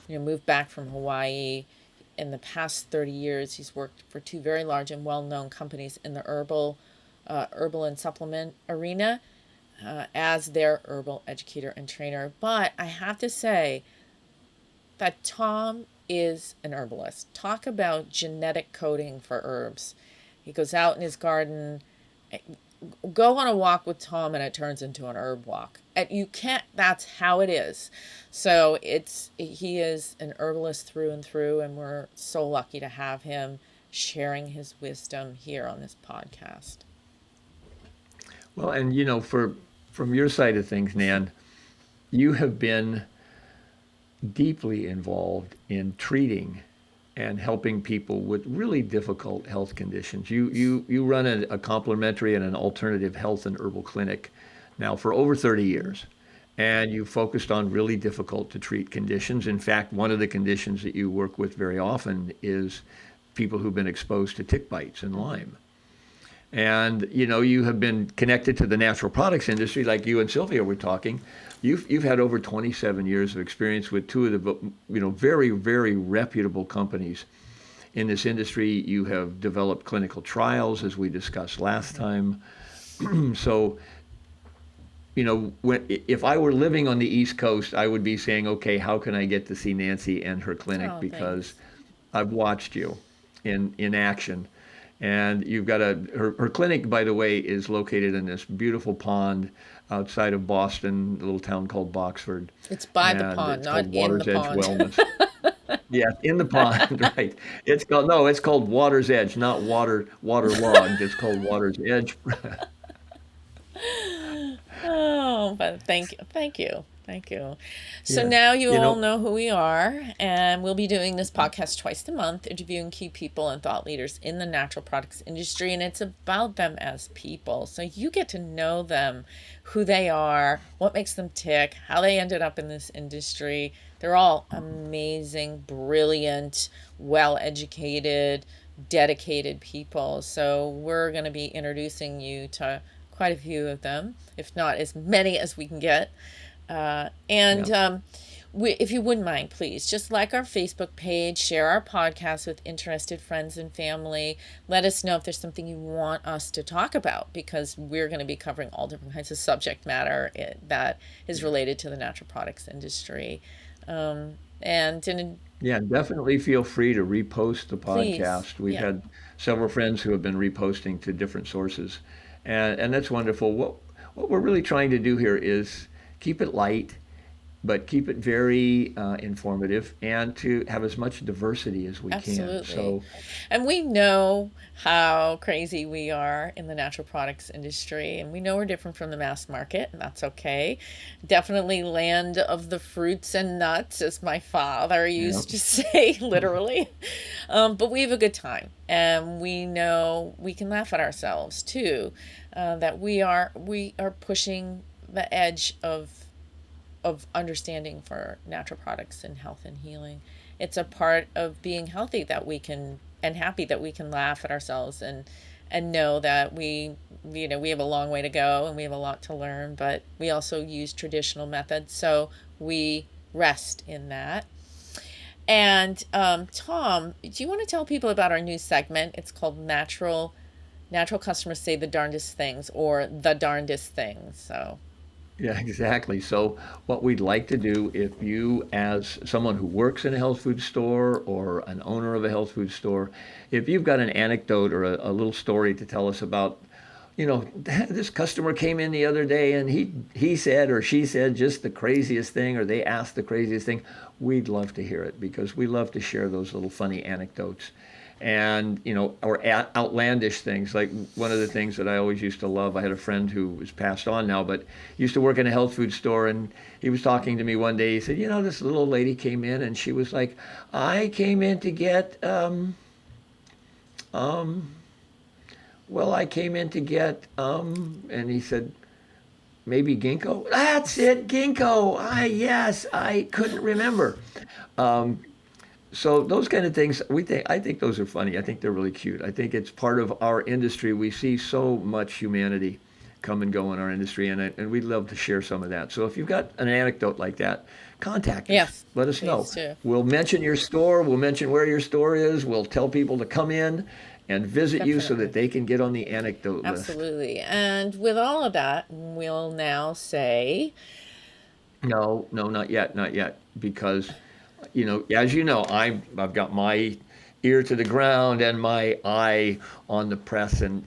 moved back from Hawaii. In the past 30 years, he's worked for two very large and well-known companies in the herbal and supplement arena as their herbal educator and trainer. But I have to say that Tom is an herbalist. Talk about genetic coding for herbs. He goes out in his garden. Go on a walk with Tom and it turns into an herb walk. And you can't, that's how it is. So he is an herbalist through and through, and we're so lucky to have him sharing his wisdom here on this podcast. Well, and from your side of things, Nan, you have been deeply involved in treating and helping people with really difficult health conditions. You run a complementary and an alternative health and herbal clinic now for over 30 years. And you focused on really difficult to treat conditions. In fact, one of the conditions that you work with very often is people who've been exposed to tick bites and Lyme. And you have been connected to the natural products industry, like you and Silvia were talking. You've had over 27 years of experience with two of the very, very reputable companies in this industry. You have developed clinical trials, as we discussed last time. So, if I were living on the East Coast, I would be saying, okay, how can I get to see Nancy and her clinic? Oh, Because thanks. I've watched you in action. And you've got her clinic, by the way, is located in this beautiful pond outside of Boston, a little town called Boxford. It's by the And pond, it's called not in the Water's Edge pond. Wellness. Yeah, in the pond, right. It's called Water's Edge, not waterlogged. It's called Water's Edge. Oh, but thank you. Thank you. So Yeah. now you You all know, know who we are, and we'll be doing this podcast twice a month, interviewing key people and thought leaders in the natural products industry, and it's about them as people. So you get to know them, who they are, what makes them tick, how they ended up in this industry. They're all amazing, brilliant, well-educated, dedicated people. So we're going to be introducing you to quite a few of them, if not as many as we can get. And yeah. if you wouldn't mind, please just like our Facebook page, share our podcast with interested friends and family. Let us know if there's something you want us to talk about, because we're going to be covering all different kinds of subject matter that is related to the natural products industry. And Yeah, definitely feel free to repost the please, podcast. We've yeah, had several friends who have been reposting to different sources, and that's wonderful. What we're really trying to do here is keep it light, but keep it very informative, and to have as much diversity as we can. absolutely. So, And we know how crazy we are in the natural products industry, and we know we're different from the mass market, and that's okay. Definitely land of the fruits and nuts, as my father yeah, used to say, literally. But we have a good time, and we know we can laugh at ourselves too. That we are pushing the edge of understanding for natural products and health and healing. It's a part of being healthy that we can, and happy that we can laugh at ourselves and know that we have a long way to go and we have a lot to learn, but we also use traditional methods, so we rest in that. And Tom, do you want to tell people about our new segment? It's called Natural Customers Say the Darndest Things, or the Darndest Things. So yeah, exactly. So, what we'd like to do, if you, as someone who works in a health food store or an owner of a health food store, if you've got an anecdote or a little story to tell us about, this customer came in the other day and he said or she said just the craziest thing, or they asked the craziest thing, we'd love to hear it, because we love to share those little funny anecdotes. And or outlandish things. Like, one of the things that I always used to love, I had a friend who was passed on now, but used to work in a health food store, and he was talking to me one day. He said, this little lady came in and she was like, I came in to get and he said, maybe ginkgo. That's it, ginkgo. Yes, I couldn't remember. So those kind of things, I think those are funny. I think they're really cute. I think it's part of our industry. We see so much humanity come and go in our industry, and we'd love to share some of that. So if you've got an anecdote like that, contact us. yes, Let us know. please do. We'll mention your store. We'll mention where your store is. We'll tell people to come in and visit you so that Definitely. they can get on the anecdote list. Absolutely. And with all of that, we'll now say, No, no, not yet, not yet, because as I've got my ear to the ground and my eye on the press, and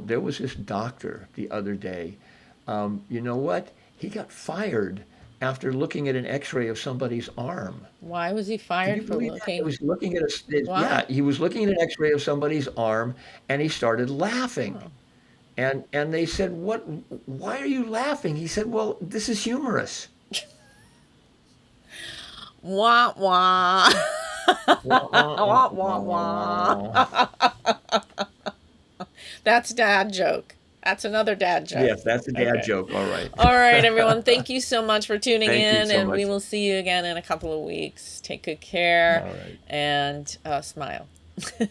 there was this doctor the other day. You know what? He got fired after looking at an X-ray of somebody's arm. why was he Can you fired for believe that? He looking? was looking at Why? he was looking at an X-ray of somebody's arm, and he started laughing. Oh. And they said, "What? Why are you laughing?" He said, "Well, this is humorous." Wah, wah. Wah, wah, Wah, wah, wah, wah, wah. wah. That's dad joke. That's another dad joke. Yes, that's a dad Okay. joke. All right. All right, everyone. Thank you so much for tuning Thank you in, so and we much. will see you again in a couple of weeks. Take good care All right. and smile. Keep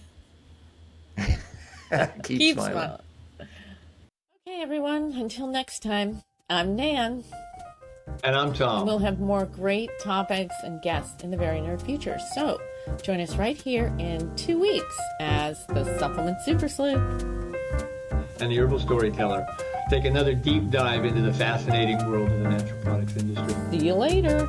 Keep smiling. smiling. Okay, everyone. Until next time, I'm Nan. And I'm Tom. We'll have more great topics and guests in the very near future. So join us right here in 2 weeks as the Supplement Super Sleuth. And the herbal storyteller. Take another deep dive into the fascinating world of the natural products industry. See you later.